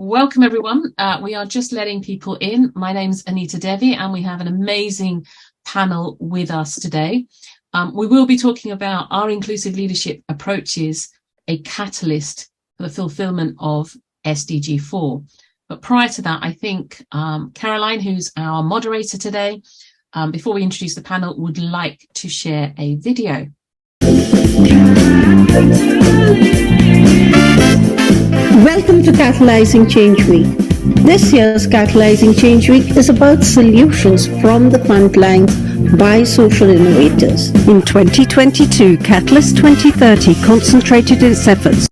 Welcome, everyone. We are just letting people in. My name's Anita Devi, and we have an amazing panel with us today. We will be talking about our inclusive leadership approaches, a catalyst for the fulfillment of SDG4. But prior to that, I think Caroline, who's our moderator today, before we introduce the panel, would like to share a video. Welcome to Catalyzing Change Week. This year's Catalyzing Change Week is about solutions from the front lines by social innovators. In 2022, Catalyst 2030 concentrated its efforts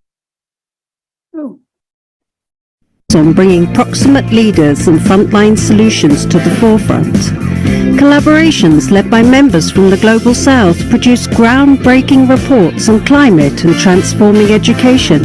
on bringing proximate leaders and frontline solutions to the forefront. Collaborations led by members from the Global South produced groundbreaking reports on climate and transforming education,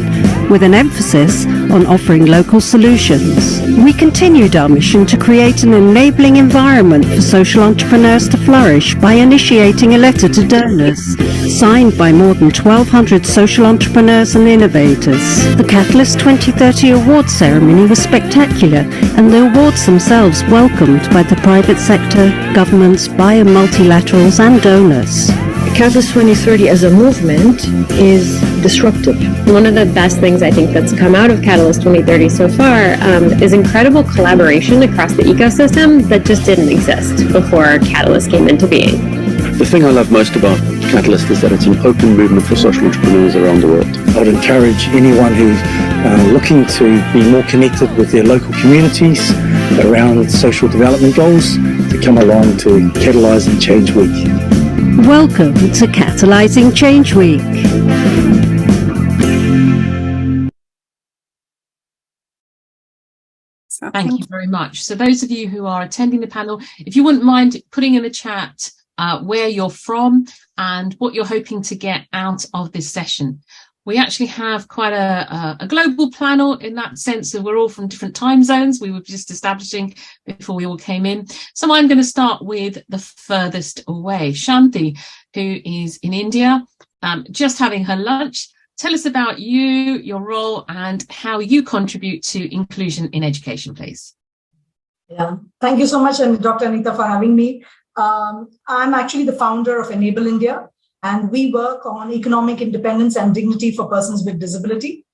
with an emphasis on offering local solutions. We continued our mission to create an enabling environment for social entrepreneurs to flourish by initiating a letter to donors, signed by more than 1,200 social entrepreneurs and innovators. The Catalyst 2030 Awards ceremony was spectacular, and the awards themselves welcomed by the private sector, governments, bio multilaterals and donors. Catalyst 2030 as a movement is disruptive. One of the best things I think that's come out of Catalyst 2030 so far is incredible collaboration across the ecosystem that just didn't exist before Catalyst came into being. The thing I love most about Catalyst is that it's an open movement for social entrepreneurs around the world. I would encourage anyone who's looking to be more connected with their local communities around social development goals to come along to Catalyzing Change Week. Welcome to Catalyzing Change Week. Thank you very much. So those of you who are attending the panel, if you wouldn't mind putting in the chat where you're from and what you're hoping to get out of this session. We actually have quite a global panel in that sense that we're all from different time zones. We were just establishing before we all came in. So I'm going to start with the furthest away, Shanti, who is in India, just having her lunch. Tell us about you, your role, and how you contribute to inclusion in education, please. Yeah, thank you so much, and Dr. Anita, for having me. I'm actually the founder of Enable India, and we work on economic independence and dignity for persons with disability.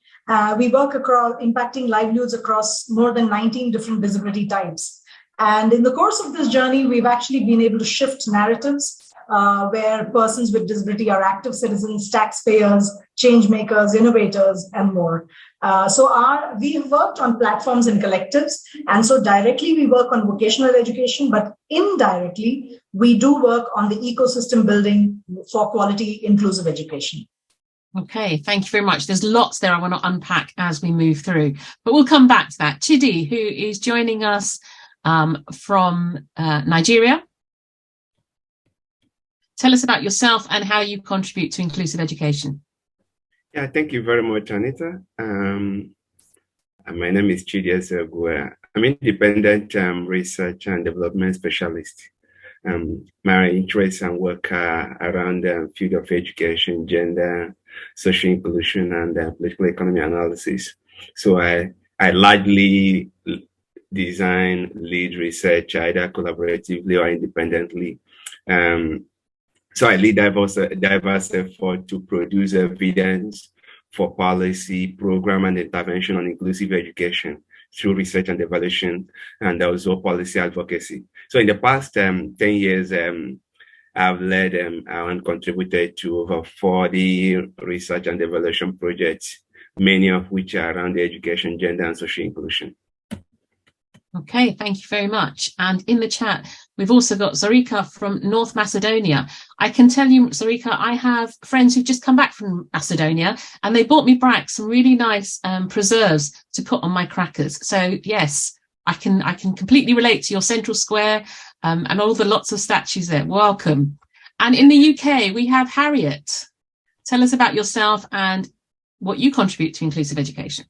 We work across impacting livelihoods across more than 19 different disability types. And in the course of this journey, we've actually been able to shift narratives where persons with disability are active citizens, taxpayers, change makers, innovators, and more. We've worked on platforms and collectives. And so directly we work on vocational education, but indirectly we do work on the ecosystem building for quality inclusive education. Okay, thank you very much. There's lots there I want to unpack as we move through, but we'll come back to that. Chidi, who is joining us from Nigeria. Tell us about yourself and how you contribute to inclusive education. Yeah, thank you very much, Anita. My name is Chidi Ezegwu. I'm an independent research and development specialist. My interests and work are around the field of education, gender, social inclusion, and political economy analysis. So I largely design, lead research, either collaboratively or independently. So I lead diverse effort to produce evidence for policy, program, and intervention on inclusive education through research and evaluation, and also policy advocacy. So in the past 10 years, I've led and contributed to over 40 research and evaluation projects, many of which are around the education, gender, and social inclusion. Okay, thank you very much. And in the chat, we've also got Zorika from North Macedonia. I can tell you, Zorika, I have friends who've just come back from Macedonia, and they bought me back some really nice preserves to put on my crackers. So yes, I can completely relate to your central square and all the lots of statues there. Welcome. And in the UK, we have Harriet. Tell us about yourself and what you contribute to inclusive education.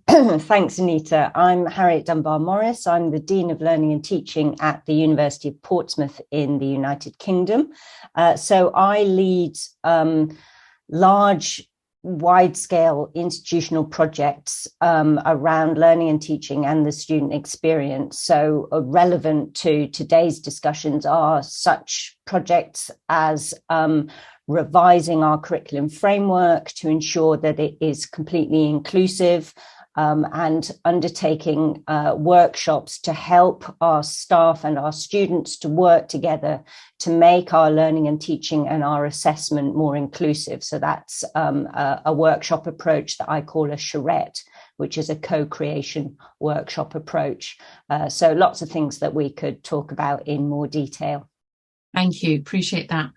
Thanks, Anita. I'm Harriet Dunbar-Morris. I'm the Dean of Learning and Teaching at the University of Portsmouth in the United Kingdom. So I lead large wide-scale institutional projects around learning and teaching and the student experience. So relevant to today's discussions are such projects as revising our curriculum framework to ensure that it is completely inclusive, and undertaking workshops to help our staff and our students to work together to make our learning and teaching and our assessment more inclusive. So that's a workshop approach that I call a charrette, which is a co-creation workshop approach. So lots of things that we could talk about in more detail. Thank you. Appreciate that.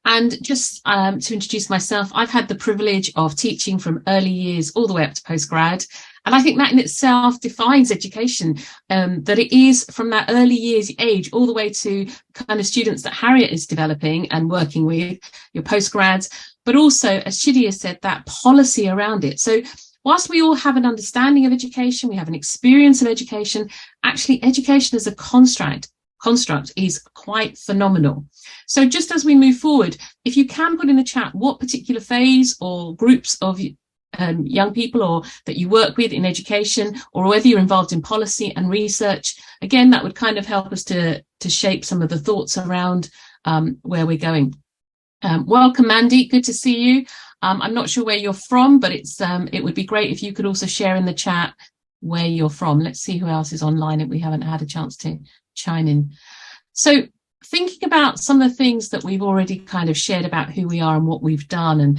And just to introduce myself, I've had the privilege of teaching from early years all the way up to postgrad. And I think that in itself defines education, that it is from that early years age all the way to kind of students that Harriet is developing and working with, your postgrads, but also, as Chidi has said, that policy around it. So whilst we all have an understanding of education, we have an experience of education, actually education as a construct is quite phenomenal. So just as we move forward, if you can put in the chat what particular phase or groups of young people or that you work with in education, or whether you're involved in policy and research, again, that would kind of help us to shape some of the thoughts around where we're going. Welcome, Mandy. Good to see you. I'm not sure where you're from, but it would be great if you could also share in the chat where you're from. Let's see who else is online if we haven't had a chance to chime in. So thinking about some of the things that we've already kind of shared about who we are and what we've done, and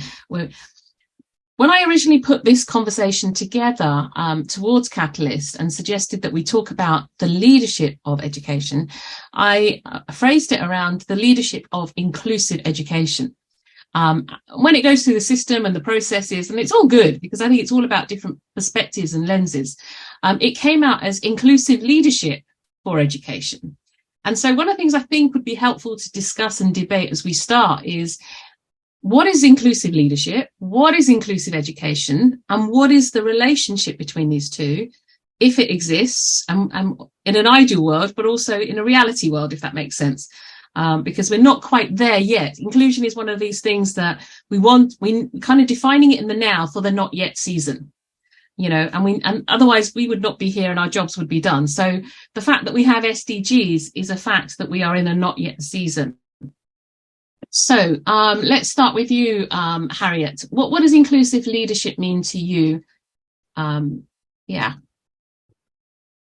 when I originally put this conversation together towards Catalyst and suggested that we talk about the leadership of education, I phrased it around the leadership of inclusive education. When it goes through the system and the processes, and it's all good because I think it's all about different perspectives and lenses, it came out as inclusive leadership for education. And so one of the things I think would be helpful to discuss and debate as we start is, what is inclusive leadership? What is inclusive education? And what is the relationship between these two, if it exists, and in an ideal world, but also in a reality world, if that makes sense? Because we're not quite there yet. Inclusion is one of these things that we kind of defining it in the now for the not yet season, and otherwise we would not be here and our jobs would be done. So the fact that we have SDGs is a fact that we are in a not yet season. So let's start with you, Harriet. What does inclusive leadership mean to you? Yeah.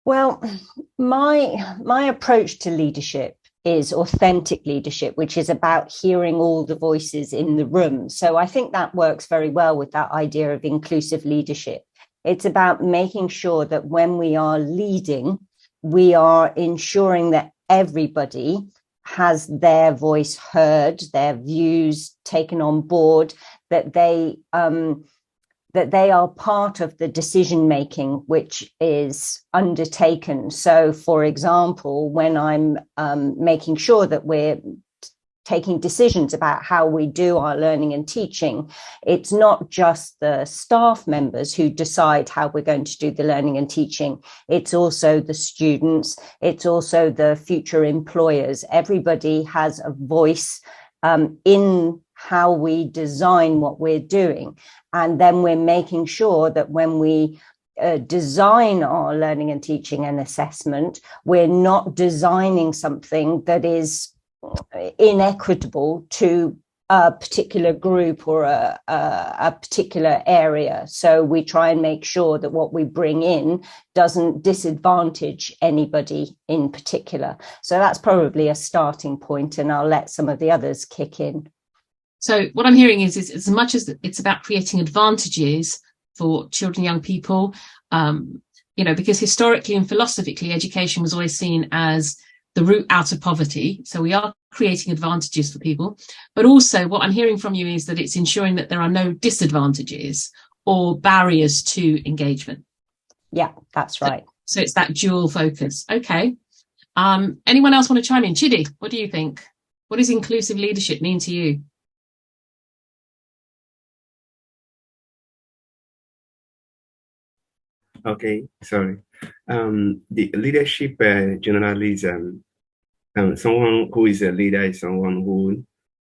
Well, my approach to leadership is authentic leadership, which is about hearing all the voices in the room. So I think that works very well with that idea of inclusive leadership. It's about making sure that when we are leading, we are ensuring that everybody has their voice heard, their views taken on board, that they are part of the decision making which is undertaken. So, for example, when I'm making sure that we're taking decisions about how we do our learning and teaching, it's not just the staff members who decide how we're going to do the learning and teaching. It's also the students. It's also the future employers. Everybody has a voice in how we design what we're doing. And then we're making sure that when we design our learning and teaching and assessment, we're not designing something that is inequitable to a particular group or a particular area. So we try and make sure that what we bring in doesn't disadvantage anybody in particular. So that's probably a starting point, and I'll let some of the others kick in. So what I'm hearing is as much as it's about creating advantages for children, young people, because historically and philosophically, education was always seen as the route out of poverty. So we are creating advantages for people. But also what I'm hearing from you is that it's ensuring that there are no disadvantages or barriers to engagement. Yeah, that's right. So it's that dual focus. Okay. Anyone else want to chime in? Chidi, what do you think? What does inclusive leadership mean to you? Okay, sorry. The leadership generally is someone who is a leader is someone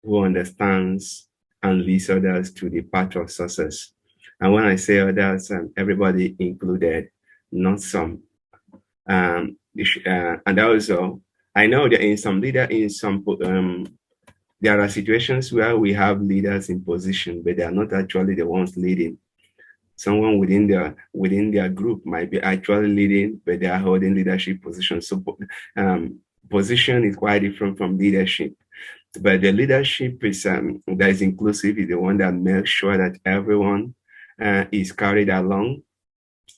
who understands and leads others to the path of success. And when I say others, everybody included, not some. And also, I know that there are situations where we have leaders in position, but they are not actually the ones leading. Someone within their group might be actually leading, but they are holding leadership positions. So position is quite different from leadership. But the leadership is that is inclusive is the one that makes sure that everyone is carried along.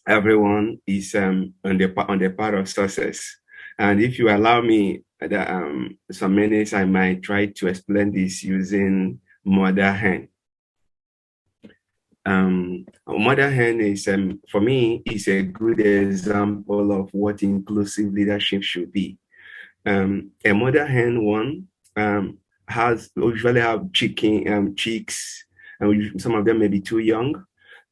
Everyone is on the path of success. And if you allow me some minutes, I might try to explain this using mother hen. Mother hen is, for me, is a good example of what inclusive leadership should be. A mother hen one usually have chicks, and some of them may be too young,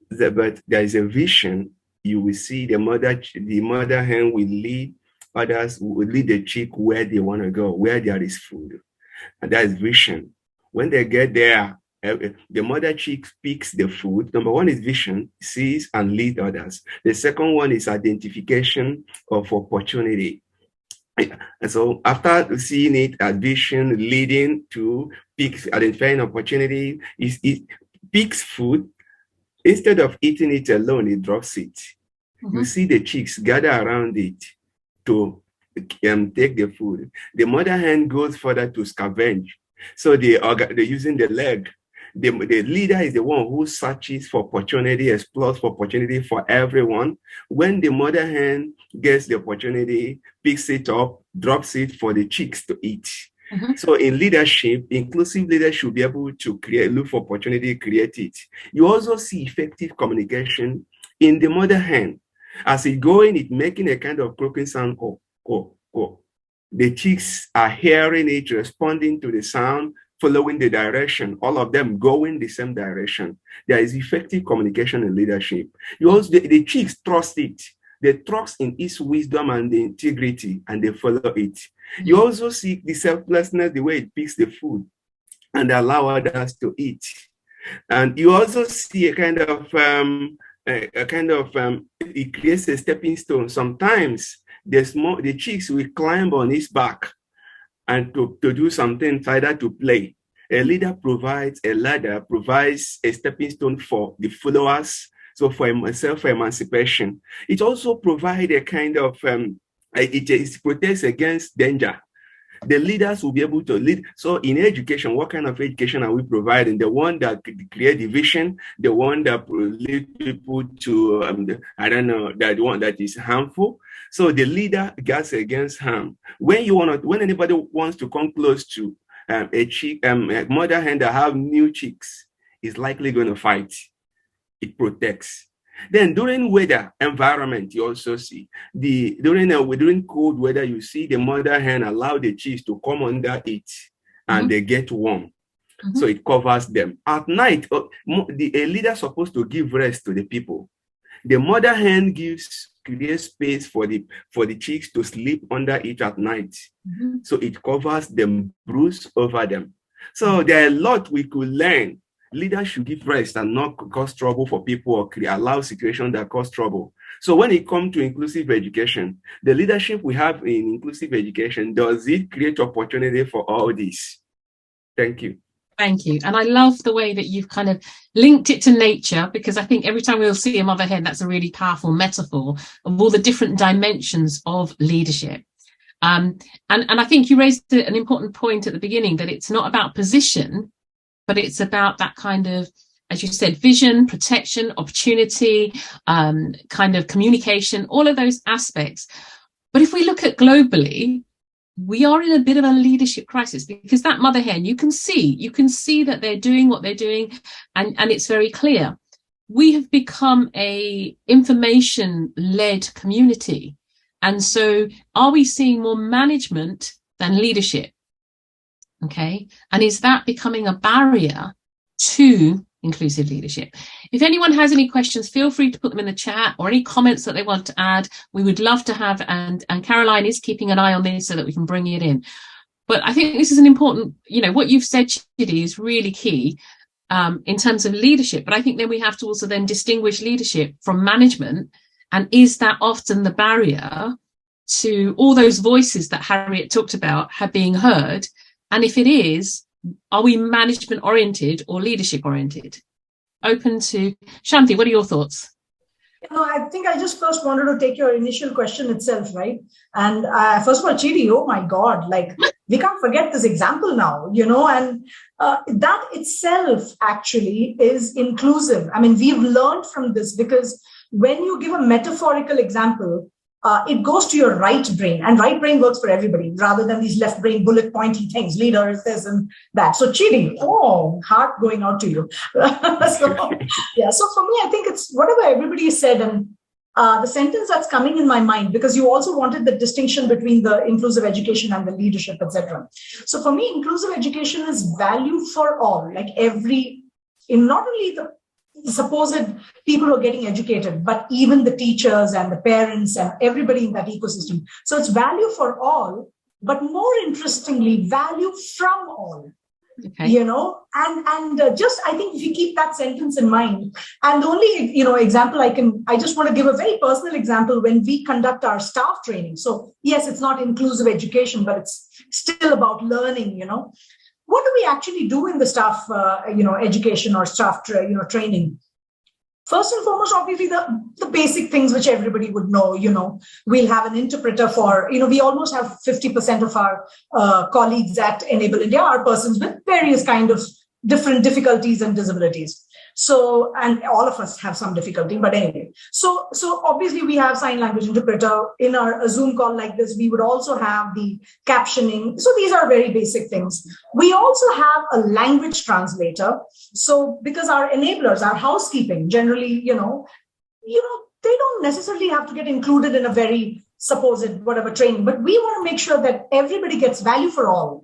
but there is a vision. You will see the mother hen will lead others, will lead the chick where they want to go, where there is food, and that is vision. When they get there, the mother chick picks the food. Number one is vision, sees and lead others. The second one is identification of opportunity. And so after seeing it as vision leading to identifying opportunity, it picks food. Instead of eating it alone, it drops it. Mm-hmm. You see the chicks gather around it to take the food. The mother hen goes further to scavenge. So they're using the leg. The leader is the one who searches for opportunity, explores for opportunity for everyone. When the mother hen gets the opportunity, picks it up, drops it for the chicks to eat. Mm-hmm. So in leadership, inclusive leaders should be able to look for opportunity, create it. You also see effective communication in the mother hen. As it going, it making a kind of croaking sound, oh, oh, oh. The chicks are hearing it, responding to the sound, following the direction, all of them going the same direction. There is effective communication in leadership. You also, the chicks trust it. They trust in its wisdom and the integrity, and they follow it. You also see the selflessness, the way it picks the food and allow others to eat. And you also see a kind of it creates a stepping stone. Sometimes the chicks will climb on its back and to do something, either to play. A leader provides a ladder, provides a stepping stone for the followers. So for self-emancipation, it also provides a kind of, it protects against danger. The leaders will be able to lead. So in education, what kind of education are we providing? The one that create division, the one that lead people to, that one that is harmful. So the leader guards against harm. When anybody wants to come close to a mother hen that have new chicks, is likely going to fight. It protects. Then during weather environment, you also see during cold weather, you see the mother hen allow the chicks to come under it, and they get warm. Mm-hmm. So it covers them. At night, a leader is supposed to give rest to the people. The mother hen creates space for the chicks to sleep under it at night. Mm-hmm. So it covers them, bruise over them. So there are a lot we could learn. Leaders should give rest and not cause trouble for people or allow situations that cause trouble. So when it comes to inclusive education, the leadership we have in inclusive education, does it create opportunity for all this? Thank you. Thank you. And I love the way that you've kind of linked it to nature, because I think every time we'll see a mother hen, that's a really powerful metaphor of all the different dimensions of leadership. And I think you raised an important point at the beginning, that it's not about position, but it's about that kind of, as you said, vision, protection, opportunity, kind of communication, all of those aspects. But if we look at globally, we are in a bit of a leadership crisis, because that mother hen, you can see that they're doing what they're doing, and it's very clear. We have become a information-led community. And so are we seeing more management than leadership? Okay. And is that becoming a barrier to inclusive leadership? If anyone has any questions, feel free to put them in the chat, or any comments that they want to add. We would love to have, and Caroline is keeping an eye on this so that we can bring it in. But I think this is an important, what you've said, Chidi, is really key. in terms of leadership. But I think then we have to also then distinguish leadership from management. And is that often the barrier to all those voices that Harriet talked about have being heard? And if it is, are we management oriented or leadership oriented? Open to Shanti. What are your thoughts? I think I just first wanted to take your initial question itself, right? And first of all, Chidi, oh my God, like we can't forget this example now, and that itself actually is inclusive. I mean, we've learned from this because when you give a metaphorical example, it goes to your right brain, and right brain works for everybody rather than these left brain bullet pointy things, leaders, this and that. So Chidi, heart going out to you. So for me, I think it's whatever everybody said, and the sentence that's coming in my mind, because you also wanted the distinction between the inclusive education and the leadership, etc. So for me, inclusive education is value for all, like not only the supposed people who are getting educated, but even the teachers and the parents and everybody in that ecosystem. So it's value for all, but more interestingly, value from all. Okay. And just, I think if you keep that sentence in mind, and the only, example I just want to give a very personal example when we conduct our staff training. So yes, it's not inclusive education, but it's still about learning, What do we actually do in the staff, education or staff, training? First and foremost, obviously, the basic things which everybody would know, we'll have an interpreter for, we almost have 50% of our colleagues at Enable India are persons with various kind of different difficulties and disabilities. So, and all of us have some difficulty, but anyway. So obviously we have sign language interpreter. In our Zoom call like this, we would also have the captioning. So these are very basic things. We also have a language translator. So because our enablers, our housekeeping, generally, they don't necessarily have to get included in a very supposed whatever training, but we want to make sure that everybody gets value for all,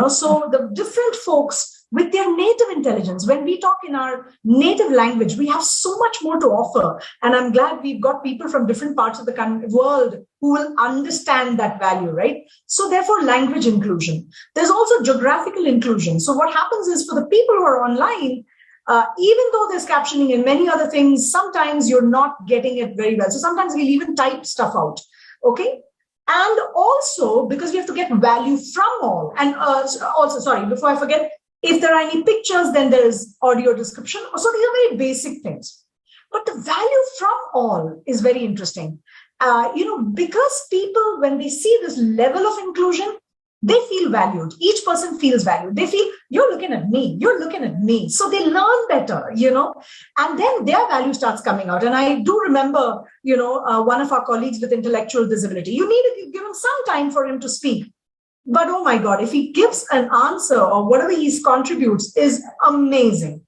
so the different folks with their native intelligence, when we talk in our native language, we have so much more to offer. And I'm glad we've got people from different parts of the world who will understand that value, right? So therefore, language inclusion. There's also geographical inclusion. So what happens is for the people who are online, even though there's captioning and many other things, sometimes you're not getting it very well. So sometimes we'll even type stuff out. Okay. And also because we have to get value from all. And also, sorry, before I forget, if there are any pictures, then there is audio description. So these are very basic things. But the value from all is very interesting. Because people, when they see this level of inclusion, they feel valued. Each person feels valued. They feel, you're looking at me, you're looking at me. So they learn better, and then their value starts coming out. And I do remember, one of our colleagues with intellectual disability, you need to give him some time for him to speak. But oh my God, if he gives an answer or whatever he contributes is amazing.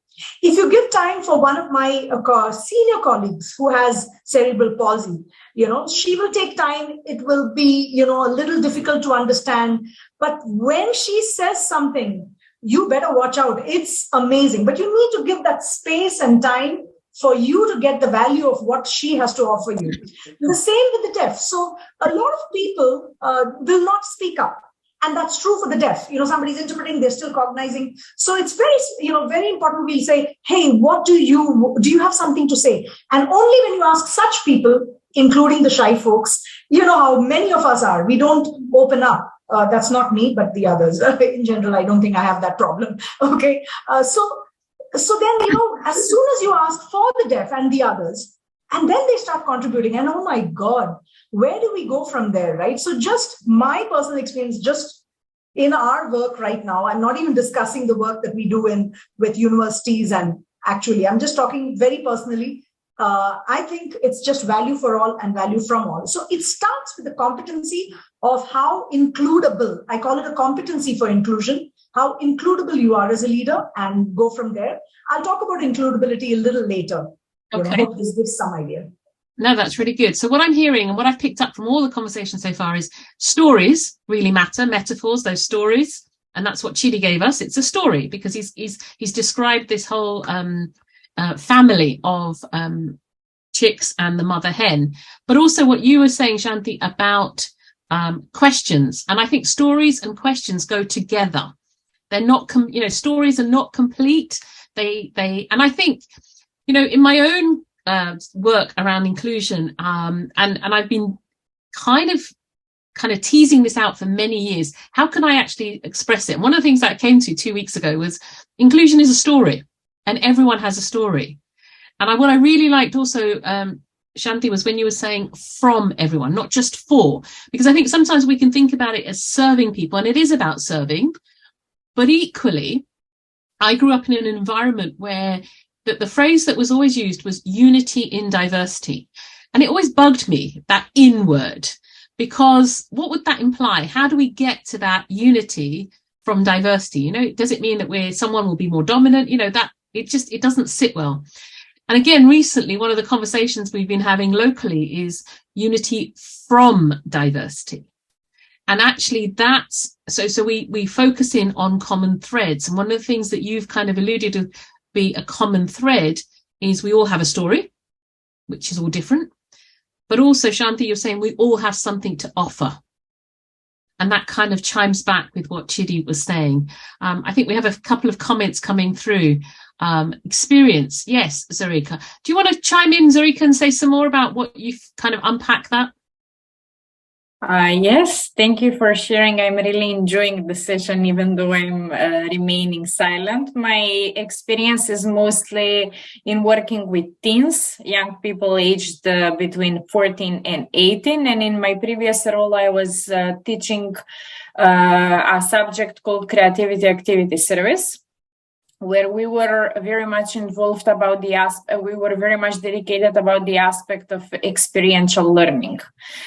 If you give time for one of my senior colleagues who has cerebral palsy, she will take time. It will be, a little difficult to understand. But when she says something, you better watch out. It's amazing. But you need to give that space and time for you to get the value of what she has to offer you. The same with the deaf. So a lot of people will not speak up. And that's true for the deaf. Somebody's interpreting, they're still cognizing. So it's very, very important. We'll say, hey, what do you have something to say? And only when you ask such people, including the shy folks, how many of us are, we don't open up. That's not me, but the others. In general, I don't think I have that problem. Okay. So then, as soon as you ask for the deaf and the others, and then they start contributing, and oh my God, where do we go from there, right? So just my personal experience, just in our work right now, I'm not even discussing the work that we do with universities, and actually, I'm just talking very personally. I think it's just value for all and value from all. So it starts with the competency of how includable, I call it a competency for inclusion, how includable you are as a leader, and go from there. I'll talk about includability a little later. Okay. I hope this gives some idea. No, that's really good. So what I'm hearing and what I've picked up from all the conversation so far is stories really matter, metaphors, those stories. And that's what Chidi gave us. It's a story because he's described this whole family of chicks and the mother hen. But also what you were saying, Shanti, about questions. And I think stories and questions go together. They're not, stories are not complete. And I think, in my own work around inclusion, and I've been kind of teasing this out for many years. How can I actually express it? And one of the things that I came to 2 weeks ago was inclusion is a story, and everyone has a story. And what I really liked also, Shanti, was when you were saying from everyone, not just for, because I think sometimes we can think about it as serving people, and it is about serving, but equally, I grew up in an environment where the phrase that was always used was unity in diversity. And it always bugged me, that in word, because what would that imply? How do we get to that unity from diversity? Does it mean that someone will be more dominant? That it doesn't sit well. And again, recently, one of the conversations we've been having locally is unity from diversity. And actually that's, so we focus in on common threads. And one of the things that you've kind of alluded to be a common thread is we all have a story, which is all different. But also, Shanti, you're saying we all have something to offer. And that kind of chimes back with what Chidi was saying. I think we have a couple of comments coming through. Experience. Yes, Zarika. Do you want to chime in, Zarika, and say some more about what you've kind of unpacked that? Yes, thank you for sharing. I'm really enjoying the session, even though I'm remaining silent. My experience is mostly in working with teens, young people aged between 14 and 18. And in my previous role, I was teaching a subject called Creativity Activity Service, where we were very much involved about we were very much dedicated about the aspect of experiential learning.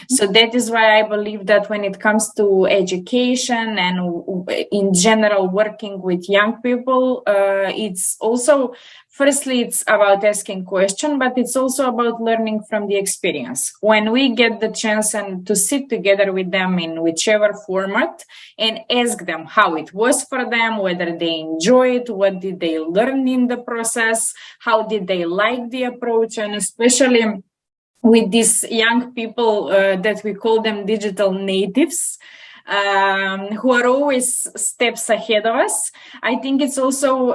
So that is why I believe that when it comes to education and in general working with young people, it's also, firstly, it's about asking questions, but it's also about learning from the experience. When we get the chance and to sit together with them in whichever format and ask them how it was for them, whether they enjoy it, what did they learn in the process, how did they like the approach, and especially with these young people that we call them digital natives, who are always steps ahead of us. I think it's also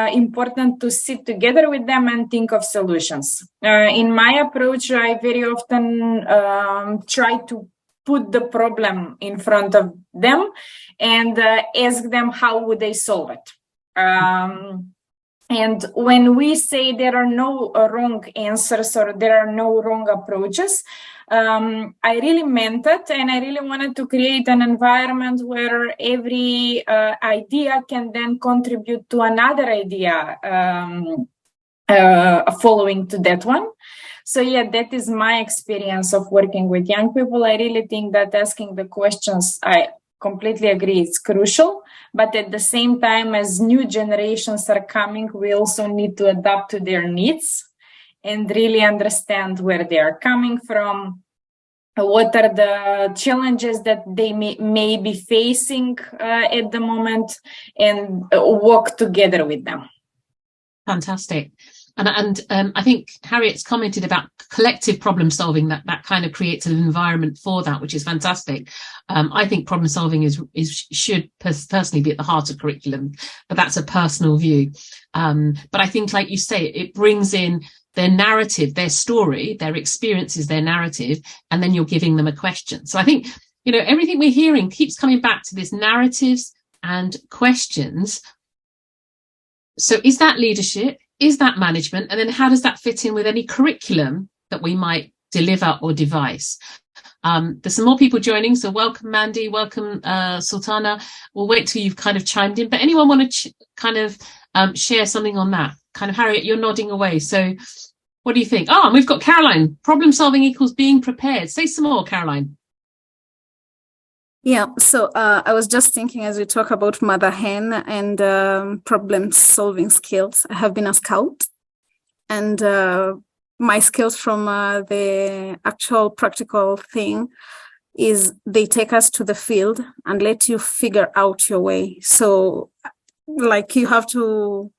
important to sit together with them and think of solutions. In my approach, I very often try to put the problem in front of them and ask them how would they solve it. And when we say there are no wrong answers or there are no wrong approaches, I really meant it, and I really wanted to create an environment where every idea can then contribute to another idea following to that one. So yeah, that is my experience of working with young people. I really think that asking the questions, I completely agree, it's crucial. But at the same time, as new generations are coming, we also need to adapt to their needs and really understand where they are coming from, what are the challenges that they may be facing at the moment, and work together with them. Fantastic. And I think Harriet's commented about collective problem solving, that kind of creates an environment for that, which is fantastic. I think problem solving should personally be at the heart of curriculum, but that's a personal view. But I think, like you say, it brings in their narrative, their story, their experiences, their narrative, and then you're giving them a question. So I think, everything we're hearing keeps coming back to this narratives and questions. So is that leadership? Is that management? And then how does that fit in with any curriculum that we might deliver or devise? There's some more people joining. So welcome, Mandy. Welcome, Sultana. We'll wait till you've kind of chimed in. But anyone want to share something on that? Kind of, Harriet, you're nodding away. So what do you think? Oh, and we've got Caroline. Problem solving equals being prepared. Say some more, Caroline. Yeah, so I was just thinking as we talk about mother hen and problem solving skills. I have been a scout, and my skills from the actual practical thing is they take us to the field and let you figure out your way. So like you have to,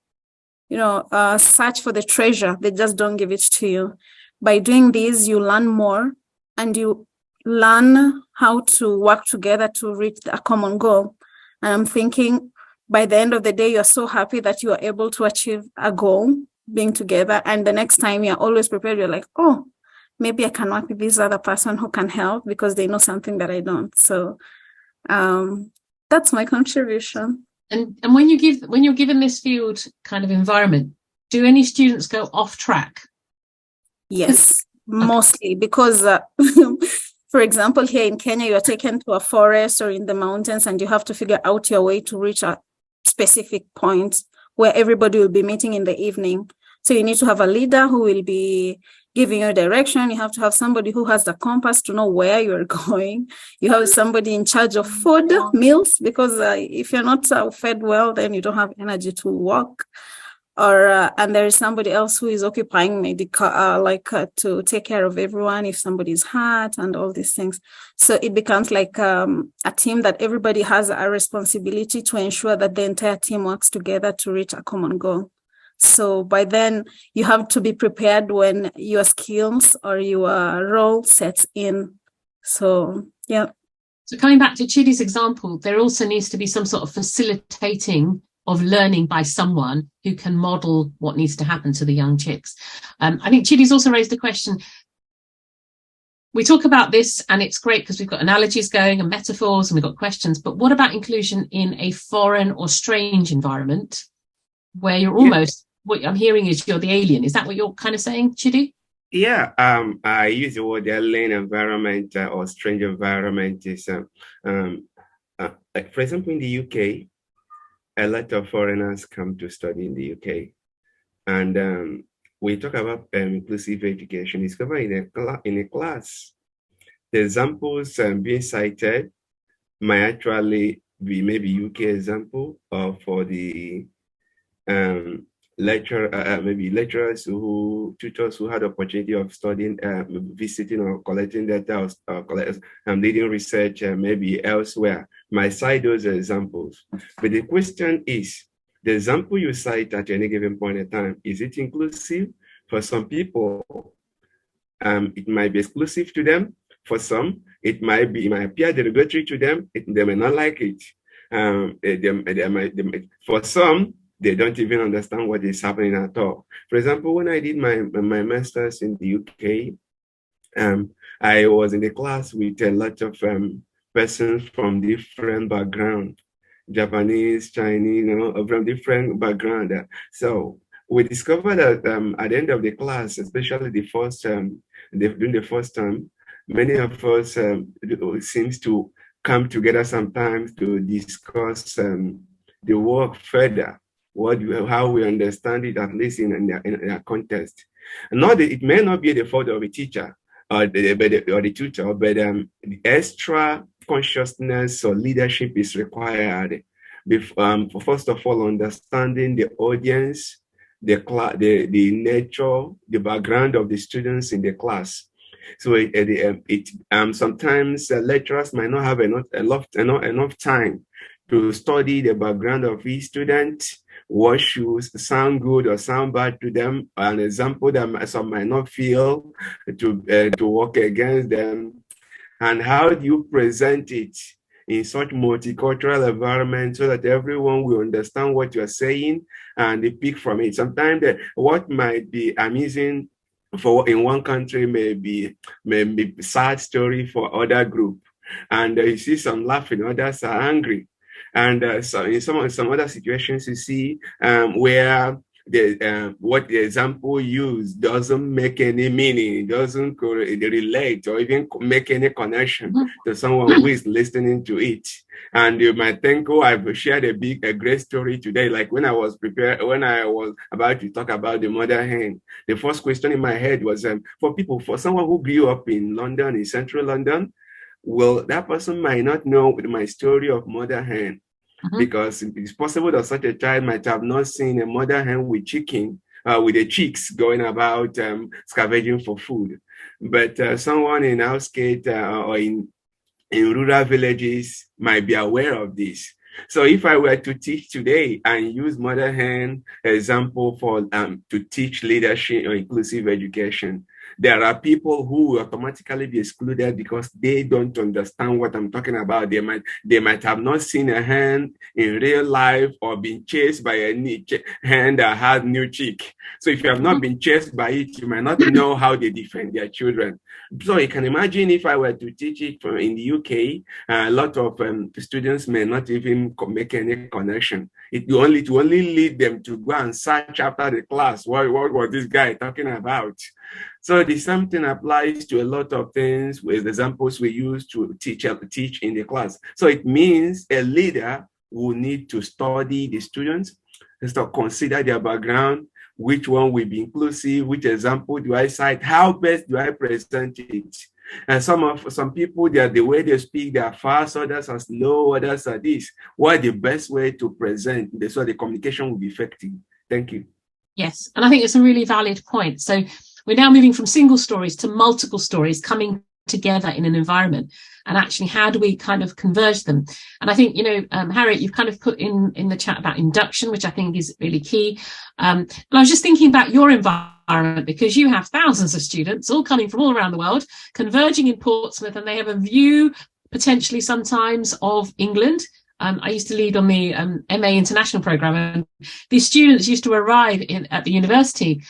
search for the treasure. They just don't give it to you. By doing this, you learn more and you learn how to work together to reach a common goal. And I'm thinking by the end of the day, you're so happy that you are able to achieve a goal being together. And the next time you're always prepared, you're like, oh, maybe I can work with this other person who can help because they know something that I don't. So that's my contribution. And when you're given this field kind of environment, do any students go off track? Yes, mostly because, for example, here in Kenya, you're taken to a forest or in the mountains and you have to figure out your way to reach a specific point where everybody will be meeting in the evening. So you need to have a leader who will be giving you direction. You have to have somebody who has the compass to know where you're going. You have somebody in charge of food, meals, because if you're not fed well, then you don't have energy to walk. Or and there is somebody else who is occupying to take care of everyone if somebody's hurt and all these things. So it becomes like a team that everybody has a responsibility to ensure that the entire team works together to reach a common goal. So by then you have to be prepared when your skills or your role sets in. So yeah. So coming back to Chidi's example, there also needs to be some sort of facilitating of learning by someone who can model what needs to happen to the young chicks. I think Chidi's also raised the question. We talk about this and it's great because we've got analogies going and metaphors and we've got questions, but what about inclusion in a foreign or strange environment where you're almost, what I'm hearing is you're the alien. Is that what you're kind of saying, Chidi? Yeah, I use the word alien environment or strange environment is, like for example, in the UK, a lot of foreigners come to study in the UK. And we talk about inclusive education. It's covered in a class. The examples being cited might actually be maybe UK example or for the maybe lecturers tutors who had the opportunity of studying, visiting or collecting data or leading research maybe elsewhere. Might cite those examples. But the question is, the example you cite at any given point in time, is it inclusive? For some people, it might be exclusive to them. For some, it might appear derogatory to them. They may not like it. For some, they don't even understand what is happening at all. For example, when I did my master's in the UK, I was in the class with a lot of persons from different backgrounds, Japanese, Chinese, from different backgrounds. So we discovered that at the end of the class, especially the first during the first term, many of us seems to come together sometimes to discuss the work further, how we understand it, at least in a context. It may not be the fault of a teacher or the tutor, but the extra consciousness or leadership is required. For first of all, understanding the audience, the nature, the background of the students in the class. So sometimes lecturers might not have enough time to study the background of each student, what should sound good or sound bad to them, an example that some might not feel to work against them. And how do you present it in such multicultural environment so that everyone will understand what you're saying and they pick from it? Sometimes what might be amusing in one country may be sad story for other group, and you see some laughing, others are angry. And so in some other situations, you see where what the example used doesn't make any meaning, doesn't relate or even make any connection to someone who is listening to it. And you might think, oh, I've shared a great story today. Like when I was about to talk about the mother hen, the first question in my head was for someone who grew up in London, in central London, well, that person might not know my story of mother hen. Because it's possible that such a child might have not seen a mother hen with with the chicks going about scavenging for food. But someone in outskirts or in rural villages might be aware of this. So if I were to teach today and use mother hen example for to teach leadership or inclusive education, there are people who will automatically be excluded because they don't understand what I'm talking about. They might have not seen a hen in real life or been chased by a hen that had new chick. So if you have not been chased by it, you might not know how they defend their children. So you can imagine if I were to teach it in the UK, a lot of students may not even make any connection. It will only lead them to go and search after the class. What was this guy talking about? So the same thing applies to a lot of things with examples we use to teach in the class. So it means a leader will need to study the students, to consider their background, which one will be inclusive, which example do I cite, how best do I present it. And some people, the way they speak, they are fast, others are slow, others are this. What the best way to present so the communication will be effective? Thank you. Yes, and I think it's a really valid point. So we're now moving from single stories to multiple stories coming together in an environment, and actually how do we kind of converge them? And I think, Harriet, you've kind of put in the chat about induction, which I think is really key. And I was just thinking about your environment, because you have thousands of students all coming from all around the world, converging in Portsmouth, and they have a view potentially sometimes of England. I used to lead on the MA International program, and these students used to arrive at the university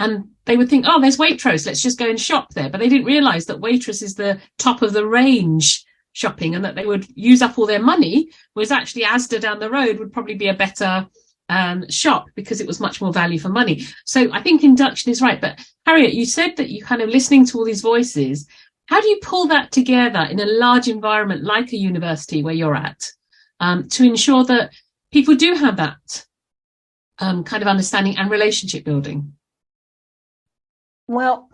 and they would think, oh, there's Waitrose, let's just go and shop there. But they didn't realise that Waitrose is the top of the range shopping, and that they would use up all their money, whereas actually Asda down the road would probably be a better shop because it was much more value for money. So I think induction is right. But Harriet, you said that you kind of listening to all these voices. How do you pull that together in a large environment like a university where you're at to ensure that people do have that kind of understanding and relationship building? Well,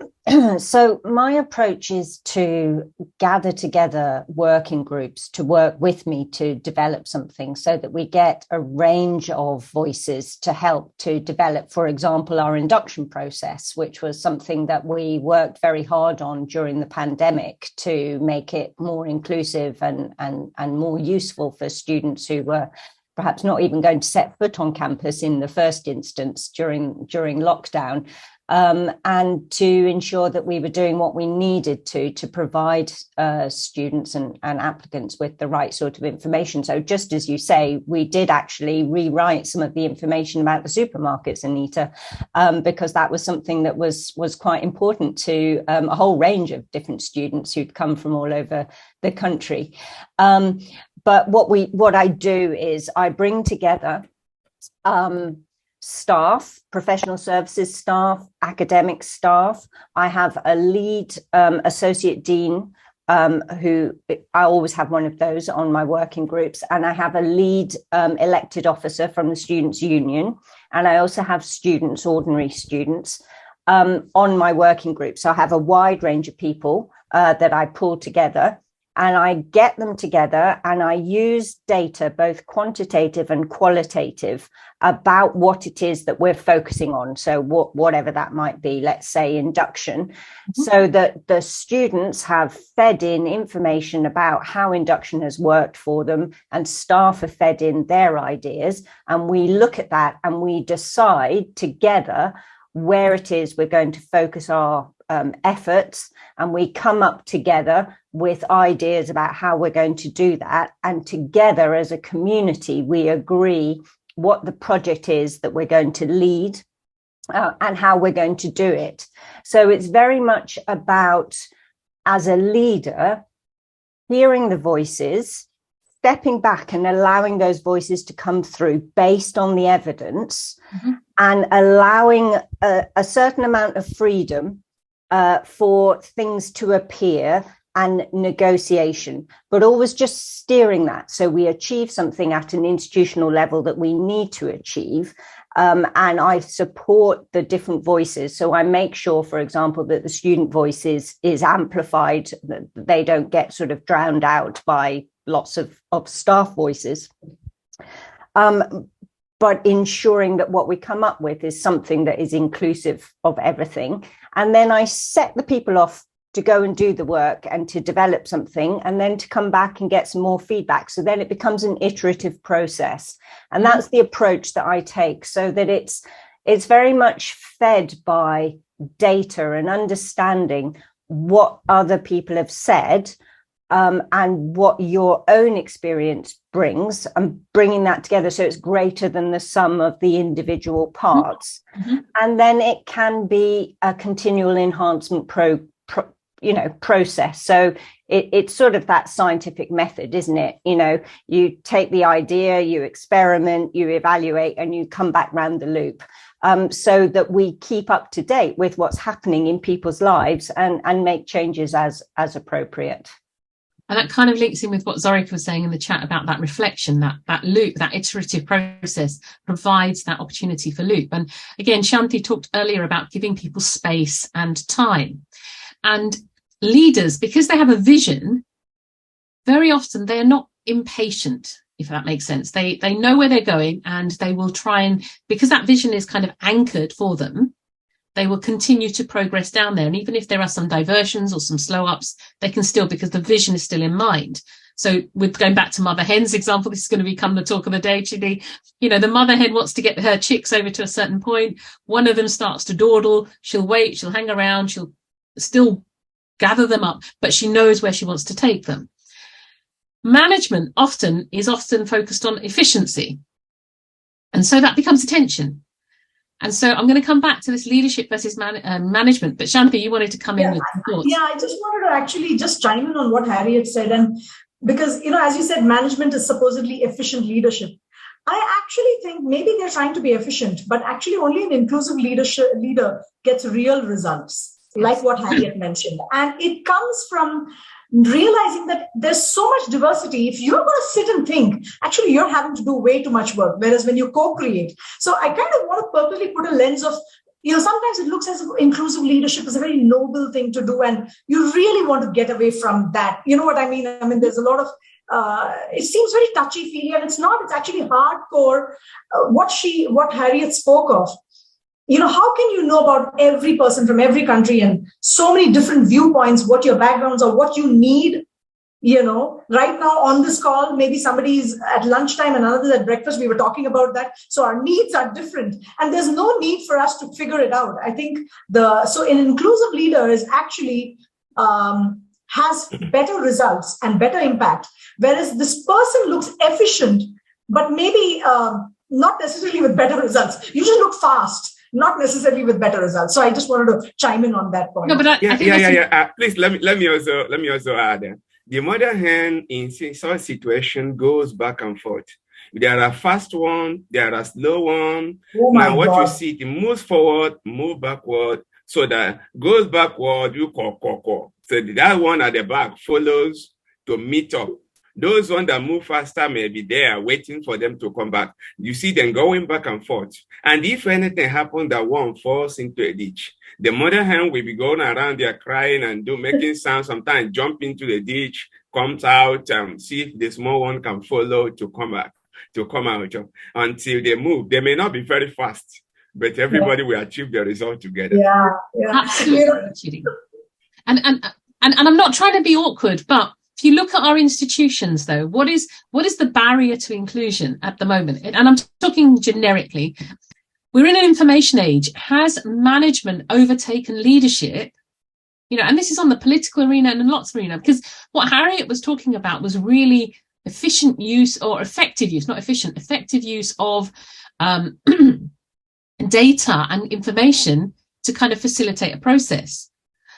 so my approach is to gather together working groups to work with me to develop something so that we get a range of voices to help to develop, for example, our induction process, which was something that we worked very hard on during the pandemic to make it more inclusive and more useful for students who were perhaps not even going to set foot on campus in the first instance during lockdown. And to ensure that we were doing what we needed to provide students and applicants with the right sort of information. So just as you say, we did actually rewrite some of the information about the supermarkets, Anita, because that was something that was quite important to a whole range of different students who'd come from all over the country. But what I do is I bring together staff, professional services staff, academic staff. I have a lead associate dean who I always have one of those on my working groups, and I have a lead elected officer from the Students' Union, and I also have students, ordinary students, on my working group. So I have a wide range of people that I pull together. And I get them together and I use data, both quantitative and qualitative, about what it is that we're focusing on. So whatever that might be, let's say induction, so that the students have fed in information about how induction has worked for them, and staff have fed in their ideas. And we look at that and we decide together where it is we're going to focus our efforts, and we come up together with ideas about how we're going to do that. And together as a community, we agree what the project is that we're going to lead and how we're going to do it. So it's very much about, as a leader, hearing the voices, stepping back and allowing those voices to come through based on the evidence, and allowing a certain amount of freedom for things to appear and negotiation, but always just steering that so we achieve something at an institutional level that we need to achieve. And I support the different voices. So I make sure, for example, that the student voice is amplified, that they don't get sort of drowned out by lots of staff voices. But ensuring that what we come up with is something that is inclusive of everything. And then I set the people off to go and do the work and to develop something, and then to come back and get some more feedback. So then it becomes an iterative process. And that's the approach that I take, so that it's very much fed by data and understanding what other people have said, and what your own experience brings, and bringing that together so it's greater than the sum of the individual parts. Mm-hmm. And then it can be a continual enhancement process. So it's sort of that scientific method, isn't it? You take the idea, you experiment, you evaluate, and you come back round the loop, so that we keep up to date with what's happening in people's lives and make changes as appropriate. And that kind of links in with what Zorika was saying in the chat about that reflection, that loop, that iterative process provides that opportunity for loop. And again, Shanti talked earlier about giving people space and time. And leaders, because they have a vision, very often they're not impatient, if that makes sense. They know where they're going, and they will try and, because that vision is kind of anchored for them, they will continue to progress down there. And even if there are some diversions or some slow ups, they can still, because the vision is still in mind. So with going back to mother hen's example, this is going to become the talk of the day, Chidi. The mother hen wants to get her chicks over to a certain point. One of them starts to dawdle. She'll wait, she'll hang around, she'll still gather them up, but she knows where she wants to take them. Management is often focused on efficiency. And so that becomes a tension. And so I'm going to come back to this leadership versus management. But Shanti, you wanted to come in with some thoughts. Yeah, I just wanted to actually just chime in on what Harriet said. And because, as you said, management is supposedly efficient leadership. I actually think maybe they're trying to be efficient, but actually only an inclusive leader gets real results, like what Harriet mentioned. And it comes from realizing that there's so much diversity. If you're going to sit and think, actually, you're having to do way too much work. Whereas when you co-create, so I kind of want to purposely put a lens of, sometimes it looks as if inclusive leadership is a very noble thing to do, and you really want to get away from that. You know what I mean? I mean, there's a lot of, it seems very touchy-feely, and it's not. It's actually hardcore. What Harriet spoke of. How can you know about every person from every country and so many different viewpoints, what your backgrounds are, what you need? Right now on this call, maybe somebody's at lunchtime and another's at breakfast. We were talking about that. So our needs are different, and there's no need for us to figure it out. I think so an inclusive leader is actually has better results and better impact. Whereas this person looks efficient, but maybe not necessarily with better results. You just look fast, not necessarily with better results. So I just wanted to chime in on that point. No, but Please let me also add. The mother hen in such situation goes back and forth. There are fast one, there are slow one. Now what you see, it moves forward, move backward. So that goes backward, you call. So that one at the back follows to meet up. Those ones that move faster may be there waiting for them to come back. You see them going back and forth. And if anything happens that one falls into a ditch, the mother hen will be going around there crying and making sounds, sometimes jump into the ditch, comes out, see if the small one can follow to come out until they move. They may not be very fast, but everybody will achieve the result together. Yeah. Absolutely. And I'm not trying to be awkward, but if you look at our institutions, though, what is the barrier to inclusion at the moment? And I'm talking generically. We're in an information age. Has management overtaken leadership? And this is on the political arena and in lots of arena, because what Harriet was talking about was really efficient use, or effective use, not efficient, effective use of data and information to kind of facilitate a process.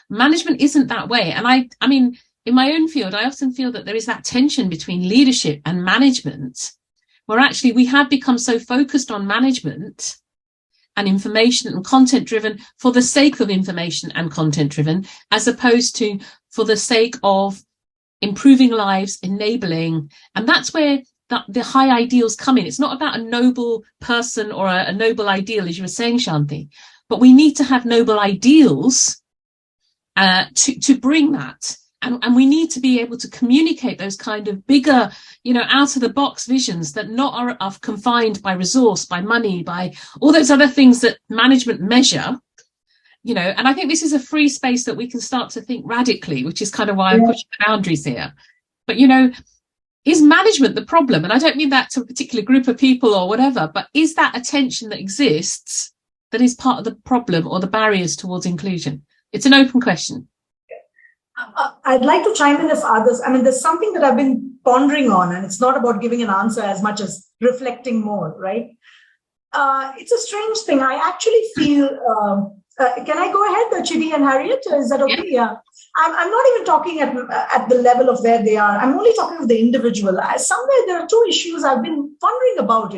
Management isn't that way. And I mean, in my own field, I often feel that there is that tension between leadership and management, where actually we have become so focused on management and information and content driven for the sake of information and content driven, as opposed to for the sake of improving lives, enabling. And that's where the high ideals come in. It's not about a noble person or a noble ideal, as you were saying, Shanti, but we need to have noble ideals to bring that. And we need to be able to communicate those kind of bigger, out of the box visions that not are confined by resource, by money, by all those other things that management measure, and I think this is a free space that we can start to think radically, which is kind of why I'm pushing the boundaries here. But, is management the problem? And I don't mean that to a particular group of people or whatever, but is that a tension that exists that is part of the problem or the barriers towards inclusion? It's an open question. I'd like to chime in if others, there's something that I've been pondering on, and it's not about giving an answer as much as reflecting more, right? It's a strange thing. I actually feel, can I go ahead, Chidi and Harriet? Is that okay? Yeah. I'm not even talking at the level of where they are. I'm only talking of the individual. Somewhere there are two issues I've been wondering about,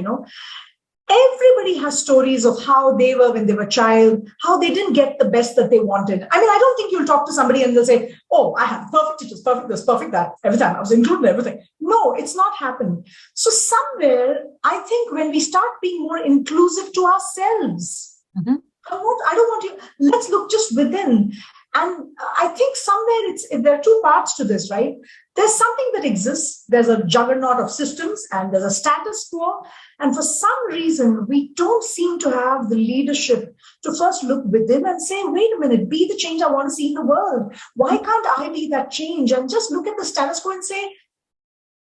Everybody has stories of how they were when they were a child, how they didn't get the best that they wanted. I don't think you'll talk to somebody and they'll say, oh, I have perfect teachers, perfect this, perfect that. Every time I was included in everything. No, it's not happened. So somewhere, I think when we start being more inclusive to ourselves, I don't want you, let's look just within. And I think somewhere there are two parts to this, right? There's something that exists. There's a juggernaut of systems and there's a status quo. And for some reason, we don't seem to have the leadership to first look within and say, wait a minute, be the change I want to see in the world. Why can't I be that change? And just look at the status quo and say,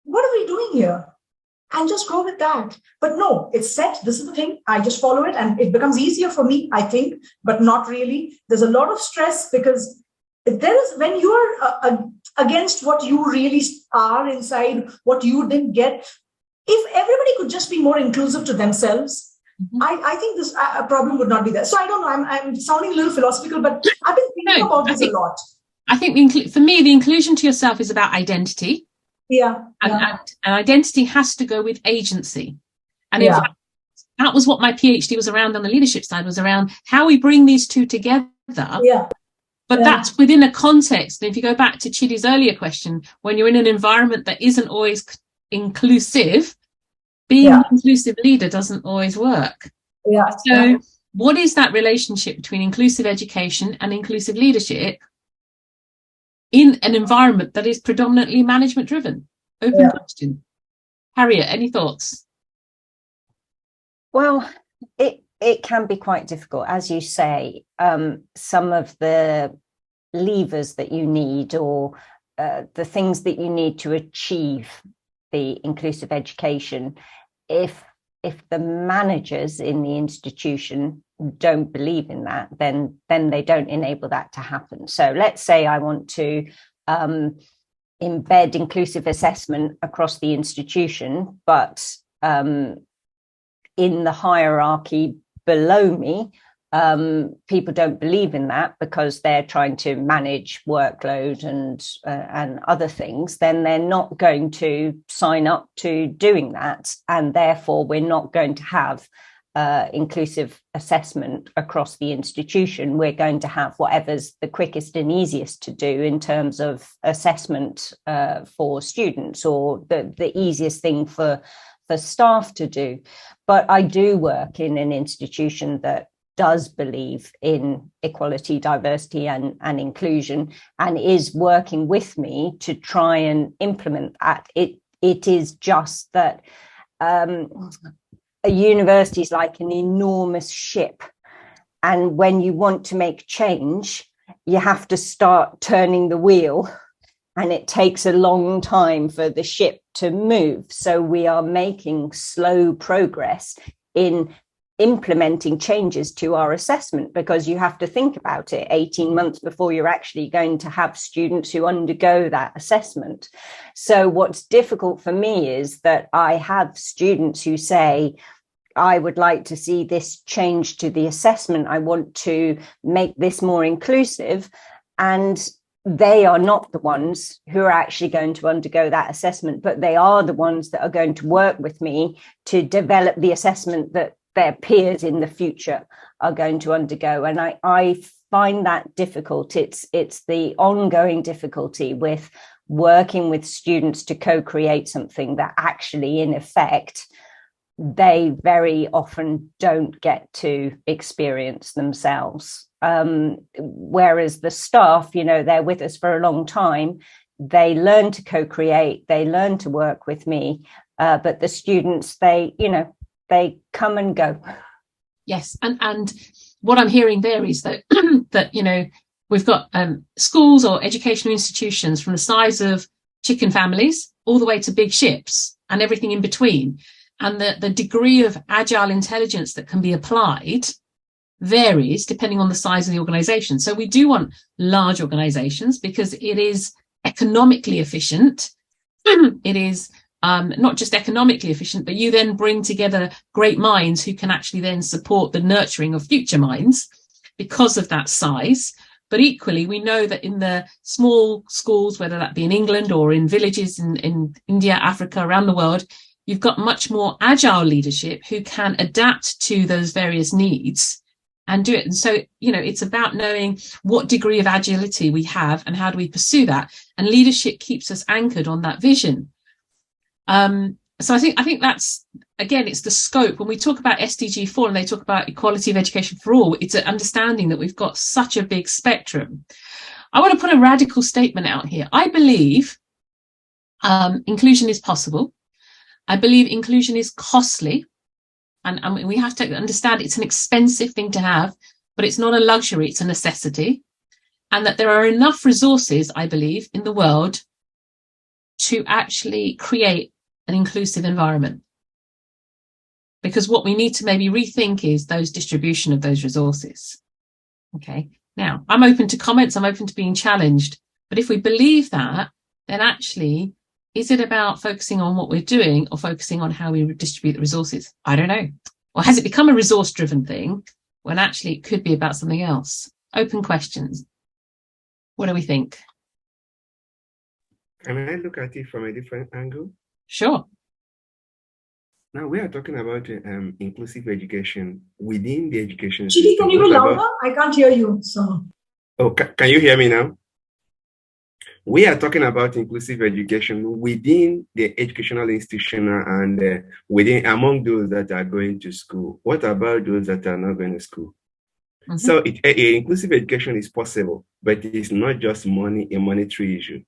what are we doing here? And just go with that. But no, it's set. This is the thing. I just follow it and it becomes easier for me, I think, but not really. There's a lot of stress because when you're against what you really are inside, what you didn't get, if everybody could just be more inclusive to themselves, I think this problem would not be there. So I don't know, I'm sounding a little philosophical, but I've been thinking about this a lot. I think for me, the inclusion to yourself is about identity. Yeah. And identity has to go with agency. And in fact, that was what my PhD was around on the leadership side, was around how we bring these two together. Yeah. But that's within a context. And if you go back to Chidi's earlier question, when you're in an environment that isn't always inclusive, being an inclusive leader doesn't always work. Yeah. So what is that relationship between inclusive education and inclusive leadership in an environment that is predominantly management driven? Open question. Harriet, any thoughts? Well, it can be quite difficult. As you say, some of the levers that you need or the things that you need to achieve the inclusive education, if the managers in the institution don't believe in that, then they don't enable that to happen. So let's say I want to embed inclusive assessment across the institution, but in the hierarchy below me, people don't believe in that because they're trying to manage workload and other things, then they're not going to sign up to doing that. And therefore, we're not going to have inclusive assessment across the institution. We're going to have whatever's the quickest and easiest to do in terms of assessment for students, or the easiest thing for staff to do. But I do work in an institution that does believe in equality, diversity and inclusion, and is working with me to try and implement that. It is just that a university is like an enormous ship, and when you want to make change, you have to start turning the wheel, and it takes a long time for the ship to move. So we are making slow progress in implementing changes to our assessment, because you have to think about it 18 months before you're actually going to have students who undergo that assessment. So what's difficult for me is that I have students who say, I would like to see this change to the assessment. I want to make this more inclusive. And they are not the ones who are actually going to undergo that assessment, but they are the ones that are going to work with me to develop the assessment that their peers in the future are going to undergo. And I find that difficult. It's the ongoing difficulty with working with students to co-create something that actually, in effect, they very often don't get to experience themselves. Whereas the staff, they're with us for a long time. They learn to co-create, they learn to work with me. But the students, they come and go. Yes. And what I'm hearing there is that, we've got schools or educational institutions from the size of chicken families all the way to big ships and everything in between. And the degree of agile intelligence that can be applied varies depending on the size of the organization. So we do want large organizations because it is economically efficient. It is not just economically efficient, but you then bring together great minds who can actually then support the nurturing of future minds because of that size. But equally, we know that in the small schools, whether that be in England or in villages in India, Africa, around the world, you've got much more agile leadership who can adapt to those various needs and do it. And so, it's about knowing what degree of agility we have and how do we pursue that. And leadership keeps us anchored on that vision. So I think that's, again, it's the scope. When we talk about SDG4 and they talk about equality of education for all, it's an understanding that we've got such a big spectrum. I want to put a radical statement out here. I believe inclusion is possible. I believe inclusion is costly. And we have to understand it's an expensive thing to have, but it's not a luxury, it's a necessity. And that there are enough resources, I believe, in the world to actually create an inclusive environment. Because what we need to maybe rethink is those distribution of those resources. Okay, now I'm open to comments, I'm open to being challenged. But if we believe that, then actually, is it about focusing on what we're doing or focusing on how we distribute the resources? I don't know. Or has it become a resource-driven thing when actually it could be about something else? Open questions. What do we think? Can I look at it from a different angle? Sure. Now we are talking about inclusive education within the education Chidi, system. can you be louder? I can't hear you. So. Oh, can you hear me now? We are talking about inclusive education within the educational institution and among those that are going to school. What about those that are not going to school? Mm-hmm. So inclusive education is possible, but it's not just a monetary issue.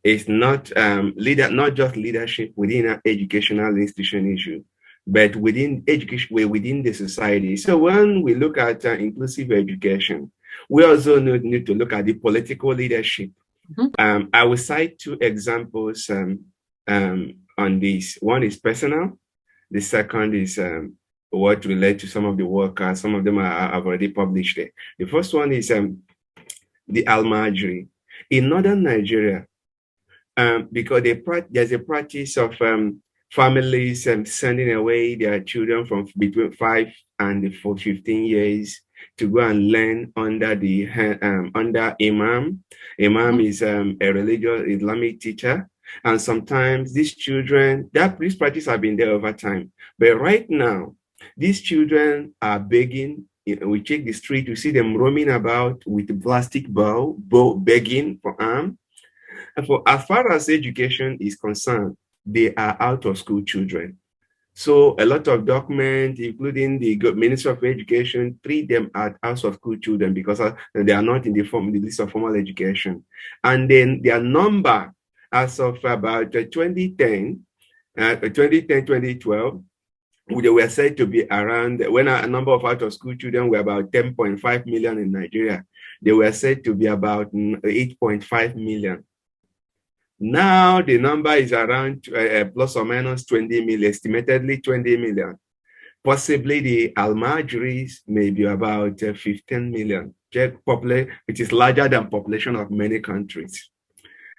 It's not not just leadership within an educational institution issue, but within education, within the society. So when we look at inclusive education, we also need to look at the political leadership. Mm-hmm. I will cite two examples on this. One is personal. The second is what relates to some of the work. Some of them have already published it. The first one is the Al-Majri. In northern Nigeria, because there's a practice of families sending away their children from between 5 and 15 years to go and learn under Imam. Imam is a religious Islamic teacher. And sometimes these children, this practice has been there over time. But right now, these children are begging. We check the street, we see them roaming about with a plastic bowl begging for alms. And for as far as education is concerned, they are out of school children. So a lot of documents, including the Ministry of Education, treat them as out of school children because they are not in the list of formal education. And then their number as of about 2010, 2012, they were said to be around, when a number of out of school children were about 10.5 million in Nigeria, they were said to be about 8.5 million. Now the number is around plus or minus 20 million, estimatedly 20 million. Possibly the Al-Majris may be about 15 million, which is larger than population of many countries.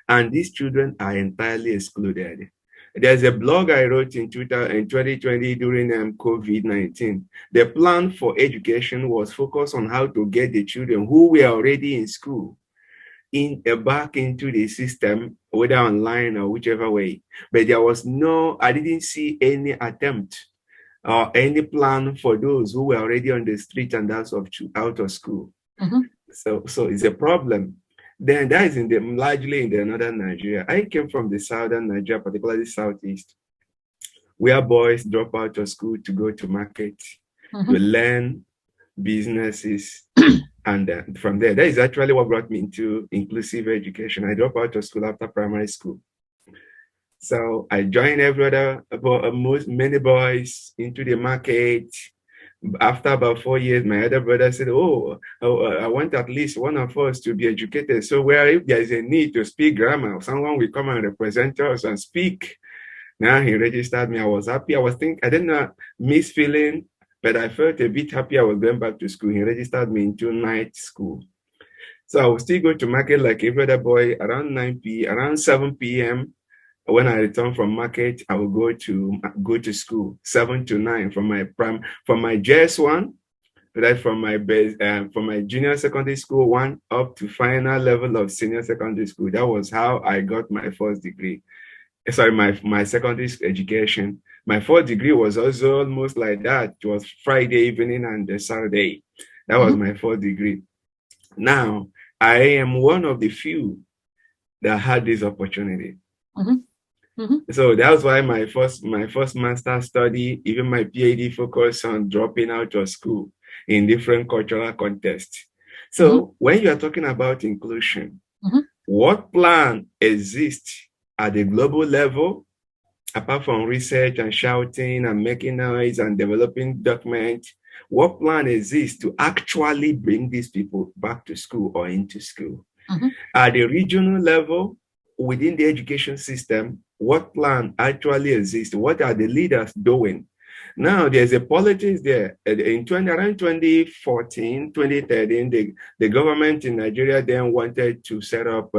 And these children are entirely excluded. There's a blog I wrote in 2020 during COVID-19. The plan for education was focused on how to get the children who were already in school back into the system, whether online or whichever way. But there was I didn't see any attempt or any plan for those who were already on the street and out of school. Mm-hmm. So it's a problem. Then that is largely in the northern Nigeria. I came from the southern Nigeria, particularly southeast, where boys drop out of school to go to market, mm-hmm. to learn businesses. And from there, that is actually what brought me into inclusive education. I dropped out of school after primary school. So I joined many boys into the market. After about 4 years, my other brother said, I want at least one of us to be educated. So if there is a need to speak grammar, someone will come and represent us and speak. Now he registered me. I was happy. I didn't miss feeling but I felt a bit happy I was going back to school. He registered me into night school. So I would still go to market like every other boy around 7 p.m. When I return from market, I will go to school 7 to 9 from my JS1, right, from my junior secondary school 1 up to final level of senior secondary school. That was how I got my first degree. Sorry, my secondary education. My first degree was also almost like that. It was Friday evening and Saturday. That was my first degree. Now, I am one of the few that had this opportunity. So that's why my first master's study, even my PhD, focused on dropping out of school in different cultural contexts. So when you are talking about inclusion, what plan exists at the global level, apart from research and shouting and making noise and developing documents? What plan exists to actually bring these people back to school or into school? At the regional level, within the education system, what plan actually exists? What are the leaders doing? Now, there's a politics there. Around 2014, 2013, the government in Nigeria then wanted to set up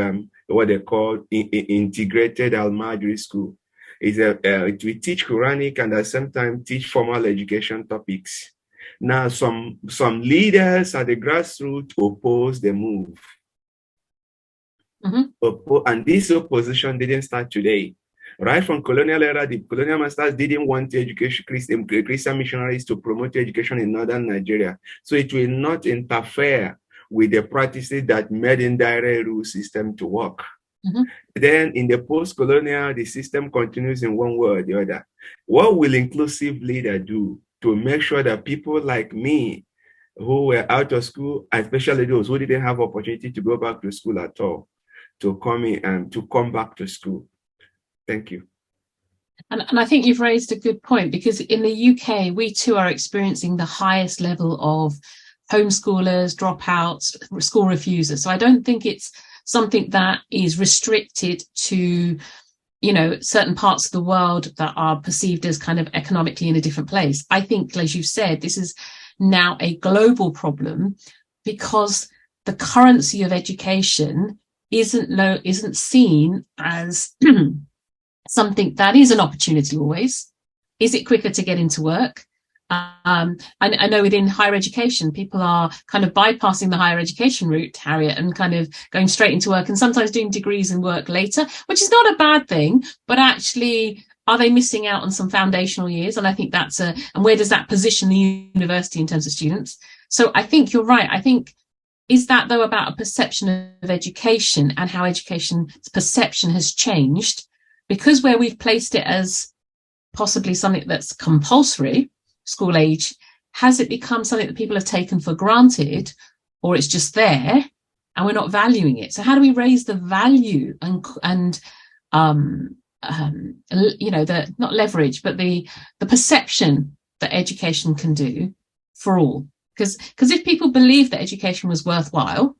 what they call integrated Almajiri school. It will teach Quranic and at the same time teach formal education topics. Now, some leaders at the grassroots oppose the move. And this opposition didn't start today. Right from colonial era, the colonial masters didn't want Christian missionaries to promote education in northern Nigeria. So it will not interfere with the practices that made indirect rule system to work. Then in the post-colonial, the system continues in one way or the other. What will inclusive leader do to make sure that people like me who were out of school, especially those who didn't have opportunity to go back to school at all, to come in and to come back to school? Thank you. And I think you've raised a good point, because in the UK, we too are experiencing the highest level of homeschoolers, dropouts, school refusers. So I don't think it's something that is restricted to, certain parts of the world that are perceived as kind of economically in a different place. I think, as you said, this is now a global problem because the currency of education isn't seen as something that is an opportunity always. Is it quicker to get into work? I know within higher education, people are kind of bypassing the higher education route, Harriet, and kind of going straight into work and sometimes doing degrees and work later, which is not a bad thing, but actually, are they missing out on some foundational years? And I think and where does that position the university in terms of students? So I think you're right. I think, is that though about a perception of education and how education's perception has changed? Because where we've placed it as possibly something that's compulsory, school age, has it become something that people have taken for granted, or it's just there and we're not valuing it? So how do we raise the value and the not leverage, but the perception that education can do for all? Because if people believe that education was worthwhile,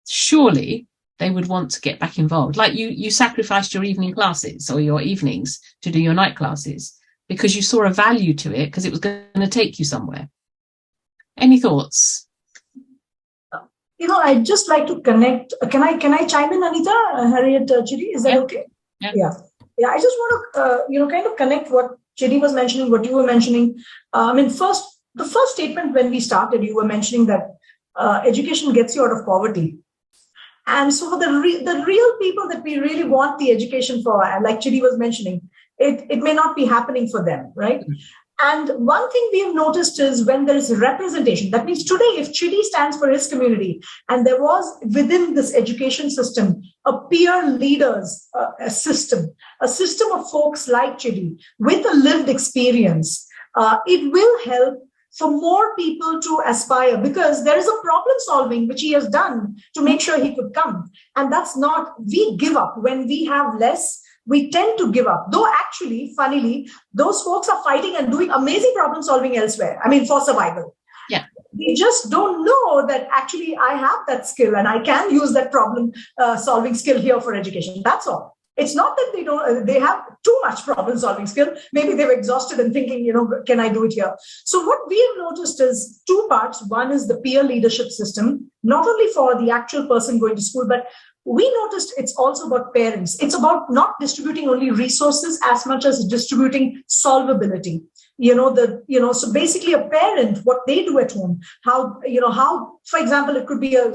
surely they would want to get back involved. Like you sacrificed your evening classes or your evenings to do your night classes because you saw a value to it because it was going to take you somewhere. Any thoughts? I'd just like to connect. Can I chime in, Anita? Harriet, Chidi, is that okay? Yeah. I just want to, kind of connect what Chidi was mentioning, what you were mentioning. The first statement when we started, you were mentioning that education gets you out of poverty. And so for the real people that we really want the education for, like Chidi was mentioning, it may not be happening for them, right? And one thing we have noticed is when there is representation, that means today, if Chidi stands for his community and there was within this education system a peer leaders system of folks like Chidi with a lived experience, it will help for more people to aspire, because there is a problem solving which he has done to make sure he could come. And that's not, we give up when we have less. We tend to give up, though actually, funnily, those folks are fighting and doing amazing problem solving elsewhere. For survival. Yeah. We just don't know that actually I have that skill and I can use that problem solving skill here for education. That's all. It's not that they have too much problem solving skill. Maybe they've exhausted and thinking, can I do it here? So what we have noticed is two parts. One is the peer leadership system, not only for the actual person going to school, but we noticed it's also about parents. It's about not distributing only resources as much as distributing solvability. So basically a parent, what they do at home, how, for example, it could be a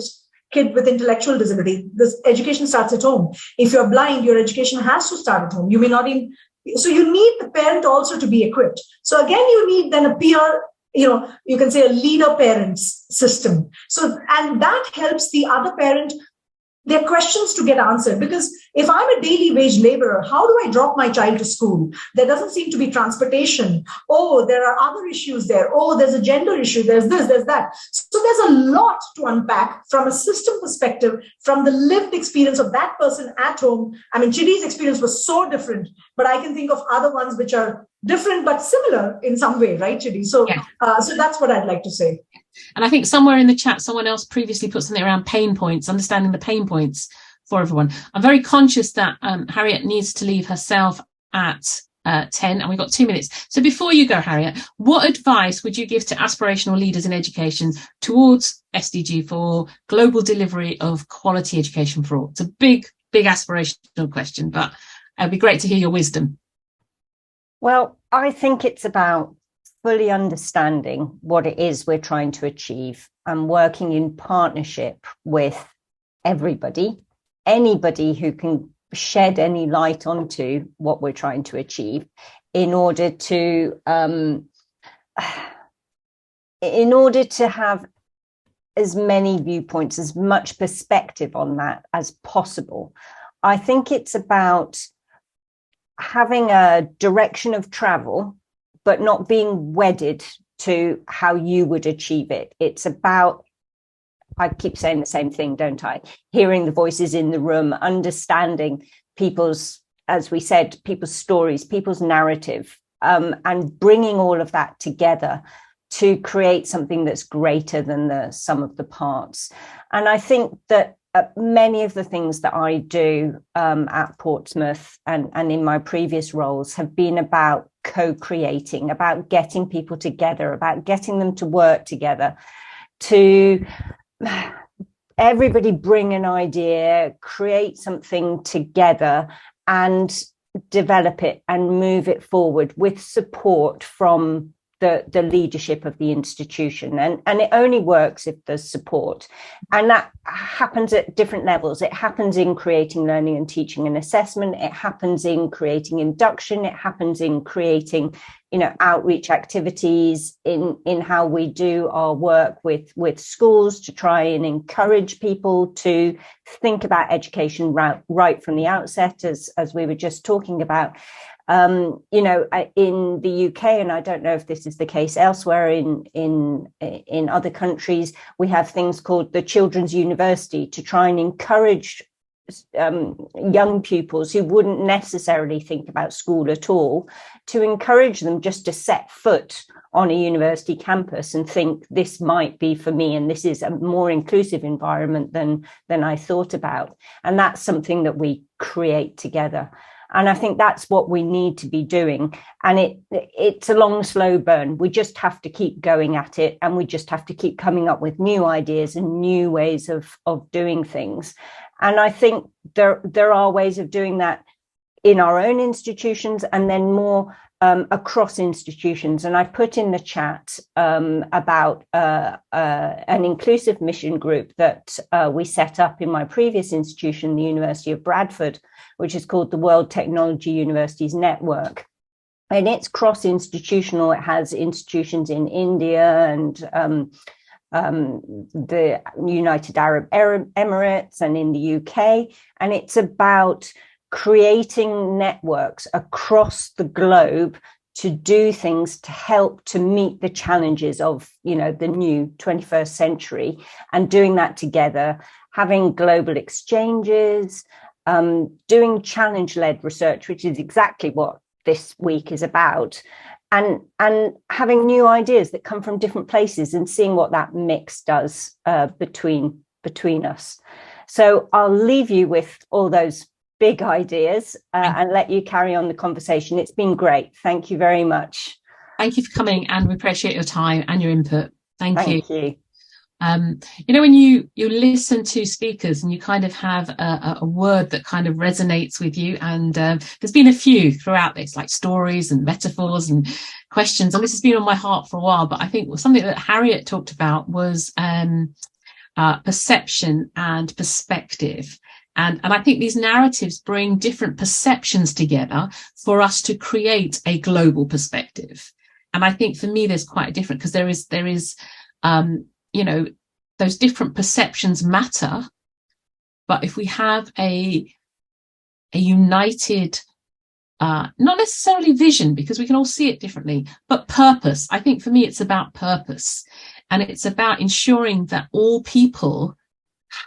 kid with intellectual disability. This education starts at home. If you're blind, your education has to start at home. You may not even, so you need the parent also to be equipped. So again, you need then a peer, you can say a leader parents system. So, and that helps the other parent, their questions to get answered. Because if I'm a daily wage laborer, how do I drop my child to school? There doesn't seem to be transportation. Oh, there are other issues there. Oh, there's a gender issue. There's this, there's that. So there's a lot to unpack from a system perspective, from the lived experience of that person at home. I mean, Chidi's experience was so different, but I can think of other ones which are different but similar in some way, right, Chidi? So, so that's what I'd like to say. And I think somewhere in the chat, someone else previously put something around pain points, understanding the pain points for everyone. I'm very conscious that Harriet needs to leave herself at 10, and we've got 2 minutes. So before you go, Harriet, what advice would you give to aspirational leaders in education towards SDG4, global delivery of quality education for all? It's a big, big aspirational question, but it'd be great to hear your wisdom. Well, I think it's about fully understanding what it is we're trying to achieve and working in partnership with everybody, anybody who can shed any light onto what we're trying to achieve in order to have as many viewpoints, as much perspective on that as possible. I think it's about having a direction of travel, but not being wedded to how you would achieve it. It's about, I keep saying the same thing, don't I? Hearing the voices in the room, understanding people's, as we said, people's stories, people's narrative, and bringing all of that together to create something that's greater than the sum of the parts. And I think that many of the things that I do at Portsmouth and in my previous roles have been about co-creating, about getting people together, about getting them to work together, to everybody bring an idea, create something together and develop it and move it forward with support from the leadership of the institution. And it only works if there's support. And that happens at different levels. It happens in creating learning and teaching and assessment. It happens in creating induction. It happens in creating, outreach activities, in how we do our work with schools to try and encourage people to think about education right from the outset, as we were just talking about. In the UK, and I don't know if this is the case elsewhere in other countries, we have things called the Children's University to try and encourage young pupils who wouldn't necessarily think about school at all, to encourage them just to set foot on a university campus and think this might be for me, and this is a more inclusive environment than I thought about. And that's something that we create together. And I think that's what we need to be doing. And it's a long, slow burn. We just have to keep going at it. And we just have to keep coming up with new ideas and new ways of doing things. And I think there are ways of doing that in our own institutions and then more across institutions. And I put in the chat about an inclusive mission group that we set up in my previous institution, the University of Bradford, which is called the World Technology Universities Network. And it's cross-institutional. It has institutions in India and the United Arab Emirates and in the UK. And it's about creating networks across the globe to do things to help to meet the challenges of, the new 21st century, and doing that together, having global exchanges, doing challenge-led research, which is exactly what this week is about, and having new ideas that come from different places and seeing what that mix does between us. So I'll leave you with all those big ideas and let you carry on the conversation. It's been great. Thank you very much. Thank you for coming, and we appreciate your time and your input. Thank you. You. You know, when you listen to speakers and you kind of have a word that kind of resonates with you, and there's been a few throughout this, like stories and metaphors and questions, and this has been on my heart for a while, but I think something that Harriet talked about was perception and perspective. And I think these narratives bring different perceptions together for us to create a global perspective. And I think for me, there's quite a different, because there is you know, those different perceptions matter. But if we have a united, not necessarily vision, because we can all see it differently, but purpose. I think for me, it's about purpose. And it's about ensuring that all people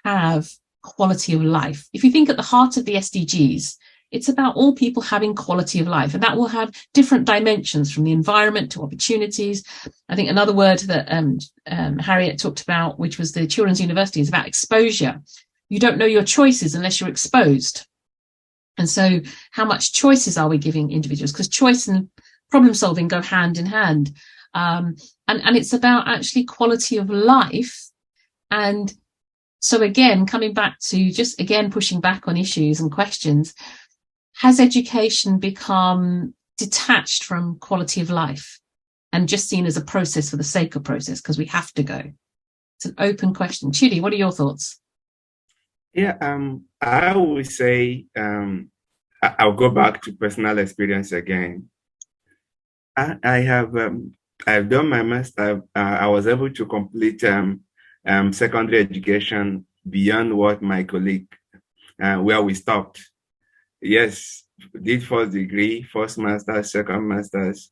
have quality of life. If you think at the heart of the SDGs, it's about all people having quality of life, and that will have different dimensions, from the environment to opportunities. I think another word that Harriet talked about, which was the Children's University, is about exposure. You don't know your choices unless you're exposed. And so how much choices are we giving individuals? Because choice and problem solving go hand in hand. And it's about actually quality of life. And so again, coming back to just again pushing back on issues and questions, has education become detached from quality of life and just seen as a process for the sake of process because we have to go? It's an open question. Chidi, what are your thoughts? Yeah, I would say I'll go back to personal experience again. I've done my master. I was able to complete secondary education beyond what my colleague, where we stopped. Yes, did first degree, first master's, second master's,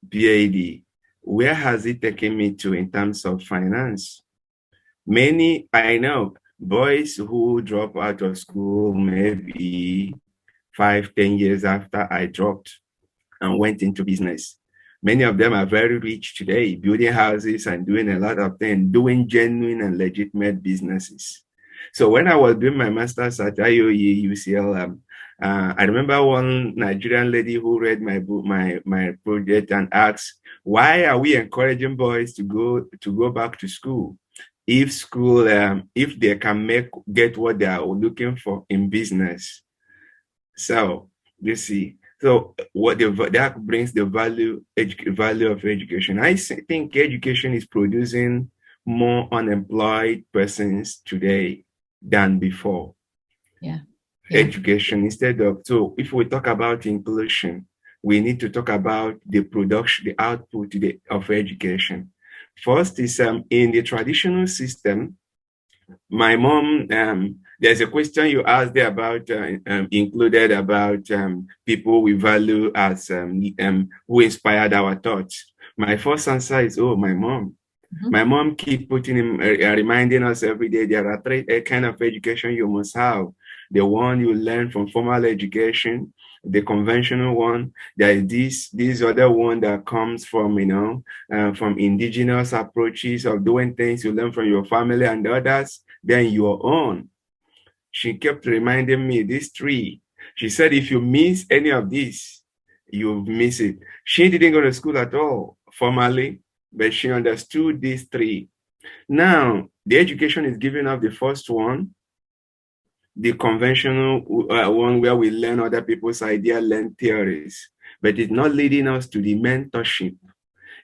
PhD. Where has it taken me to in terms of finance? Many, I know, boys who drop out of school maybe 5-10 years after I dropped and went into business. Many of them are very rich today, building houses and doing a lot of things, doing genuine and legitimate businesses. So when I was doing my master's at IOE, UCL, I remember one Nigerian lady who read my book, my project, and asked, "Why are we encouraging boys to go back to school? If school, if they can get what they are looking for in business?" So you see, so that brings the value of education. I think education is producing more unemployed persons today than before. Yeah. Education instead of, so if we talk about inclusion, we need to talk about the production, the output of education. First is in the traditional system. My mom, there's a question you asked there about included about people we value as who inspired our thoughts. My first answer is, my mom. Mm-hmm. My mom keep reminding us every day there are three kind of education you must have. The one you learn from formal education, the conventional one. There is this other one that comes from, from indigenous approaches of doing things you learn from your family and others, then your own. She kept reminding me these three. She said, if you miss any of these, you miss it. She didn't go to school at all formally, but she understood these three. Now, the education is giving up the first one, the conventional one where we learn other people's ideas, learn theories, but it's not leading us to the mentorship.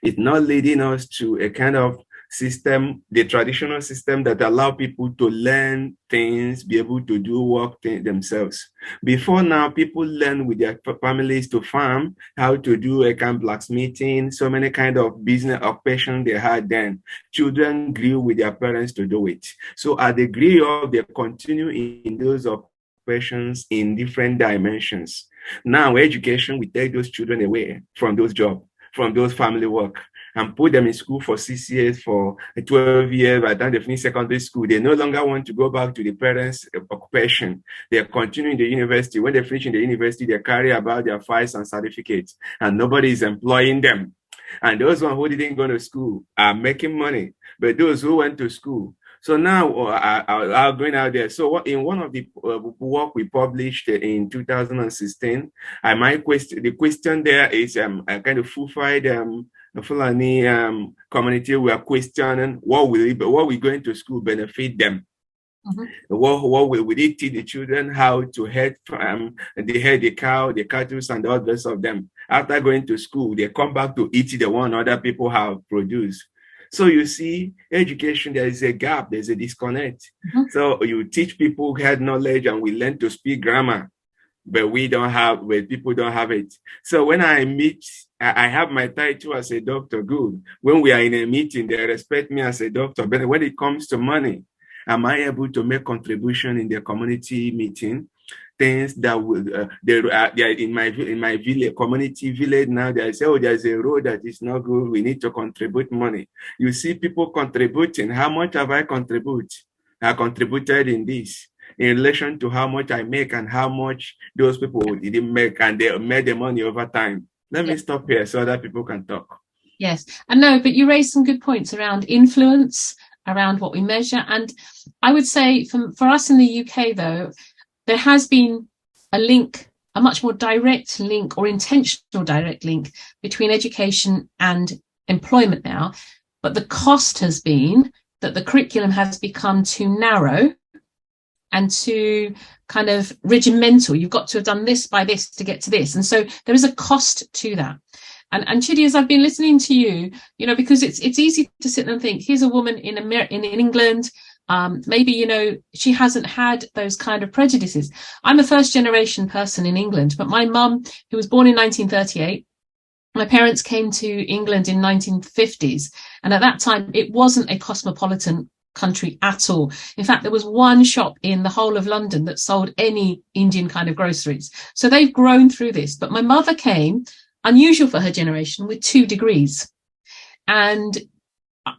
It's not leading us to a kind of system, the traditional system that allow people to learn things, be able to do work themselves. Before now, people learn with their families to farm, how to do a kind of blacksmithing, so many kind of business occupation they had then. Children grew with their parents to do it. So as they grew up, they continue in those occupations in different dimensions. Now, education will take those children away from those jobs, from those family work, and put them in school for 6 years, for 12 years. By the time they finish secondary school, they no longer want to go back to the parents' occupation. They continue in the university. When they finish in the university, they carry about their files and certificates, and nobody is employing them. And those ones who didn't go to school are making money. But those who went to school, So now I'll going out there. So in one of the work we published in 2016, the question there is a kind of Fulfilled Fulani community. We are questioning what we going to school benefit them. Mm-hmm. What will we teach the children how to head the cow, the cattle, and all the rest of them? After going to school, they come back to eat the one other people have produced. So you see, education, there is a gap, there's a disconnect. Mm-hmm. So you teach people head knowledge and we learn to speak grammar, but people don't have it. So when I have my title as a doctor, good. When we are in a meeting, they respect me as a doctor. But when it comes to money, am I able to make contribution in the community meeting? Things that they are in my village, community village now, they say, oh, there's a road that is not good. We need to contribute money. You see people contributing. How much have I contributed? I contributed in this in relation to how much I make and how much those people didn't make, and they made the money over time. Let me stop here so that people can talk. Yes, I know, but you raised some good points around influence, around what we measure. And I would say for us in the UK, though, there has been a much more direct link or intentional direct link between education and employment now. But the cost has been that the curriculum has become too narrow and too kind of regimental. You've got to have done this by this to get to this. And so there is a cost to that. And Chidi, as I've been listening to you, because it's easy to sit and think, here's a woman in England, maybe, she hasn't had those kind of prejudices. I'm a first generation person in England, but my mum, who was born in 1938, my parents came to England in 1950s. And at that time, it wasn't a cosmopolitan country at all. In fact, there was one shop in the whole of London that sold any Indian kind of groceries. So they've grown through this. But my mother came, unusual for her generation, with 2 degrees. And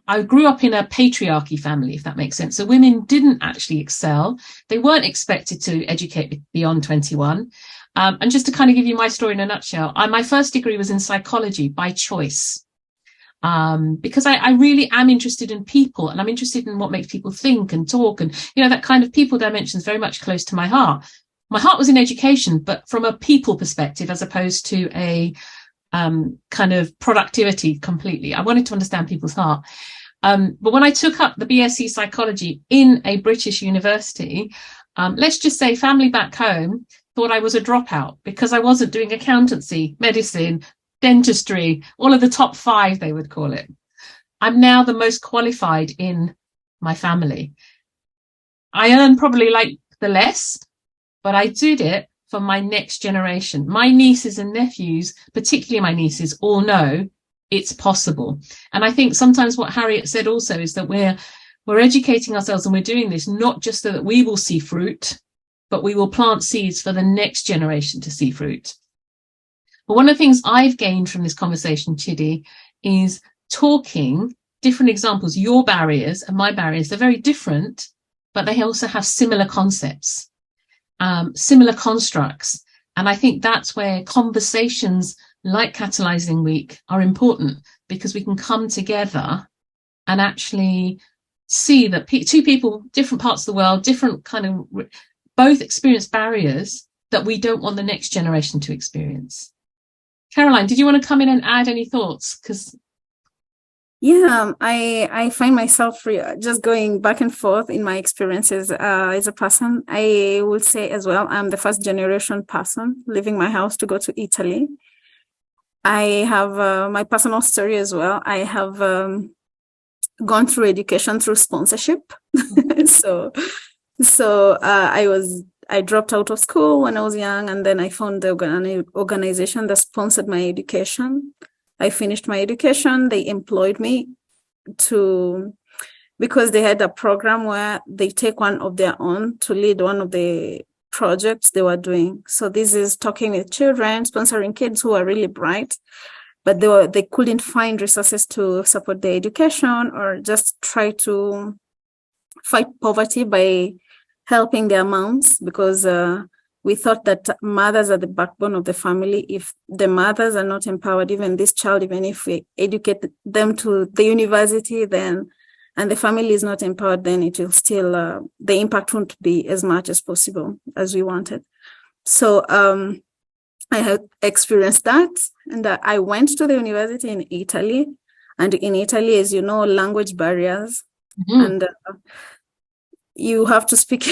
I grew up in a patriarchy family, if that makes sense. So women didn't actually excel. They weren't expected to educate beyond 21. And just to kind of give you my story in a nutshell, my first degree was in psychology by choice, because I really am interested in people, and I'm interested in what makes people think and talk, and that kind of people dimension is very much close to my heart. My heart was in education, but from a people perspective, as opposed to a kind of productivity completely. I wanted to understand people's heart. But when I took up the BSc psychology in a British university, let's just say family back home thought I was a dropout because I wasn't doing accountancy, medicine, dentistry, all of the top 5, they would call it. I'm now the most qualified in my family. I earn probably like the less, but I did it for my next generation. My nieces and nephews, particularly my nieces, all know it's possible. And I think sometimes what Harriet said also is that we're educating ourselves, and we're doing this not just so that we will see fruit, but we will plant seeds for the next generation to see fruit. But one of the things I've gained from this conversation, Chidi, is talking different examples. Your barriers and my barriers, they're very different, but they also have similar concepts, similar constructs. And I think that's where conversations like Catalyzing Week are important, because we can come together and actually see that 2 people, different parts of the world, different kind of, both experience barriers that we don't want the next generation to experience. Caroline, did you want to come in and add any thoughts? Yeah, I find myself just going back and forth in my experiences as a person. I would say as well, I'm the first generation person leaving my house to go to Italy. I have my personal story as well. I have gone through education through sponsorship. So I dropped out of school when I was young, and then I found the organization that sponsored my education. I finished my education. They employed me because they had a program where they take one of their own to lead one of the projects they were doing. So this is talking with children, sponsoring kids who are really bright, but they couldn't find resources to support their education, or just try to fight poverty by helping their moms, because we thought that mothers are the backbone of the family. If the mothers are not empowered, even this child, even if we educate them to the university, then and the family is not empowered, then it will still, the impact won't be as much as possible as we wanted. So I have experienced that, and I went to the university in Italy, and in Italy, as you know, language barriers, and you have to speak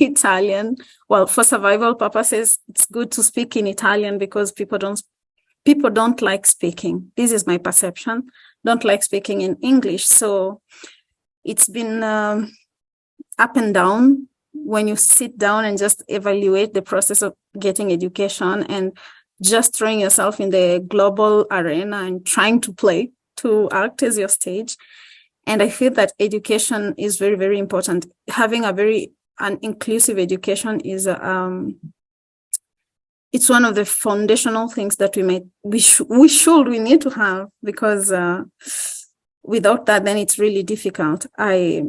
Italian. Well, for survival purposes, it's good to speak in Italian because people don't like speaking. This is my perception. Don't like speaking in English. So it's been up and down when you sit down and just evaluate the process of getting education and just throwing yourself in the global arena and trying to act as your stage. And I feel that education is very, very important. Having an inclusive education is it's one of the foundational things that we need to have, because without that, then it's really difficult. I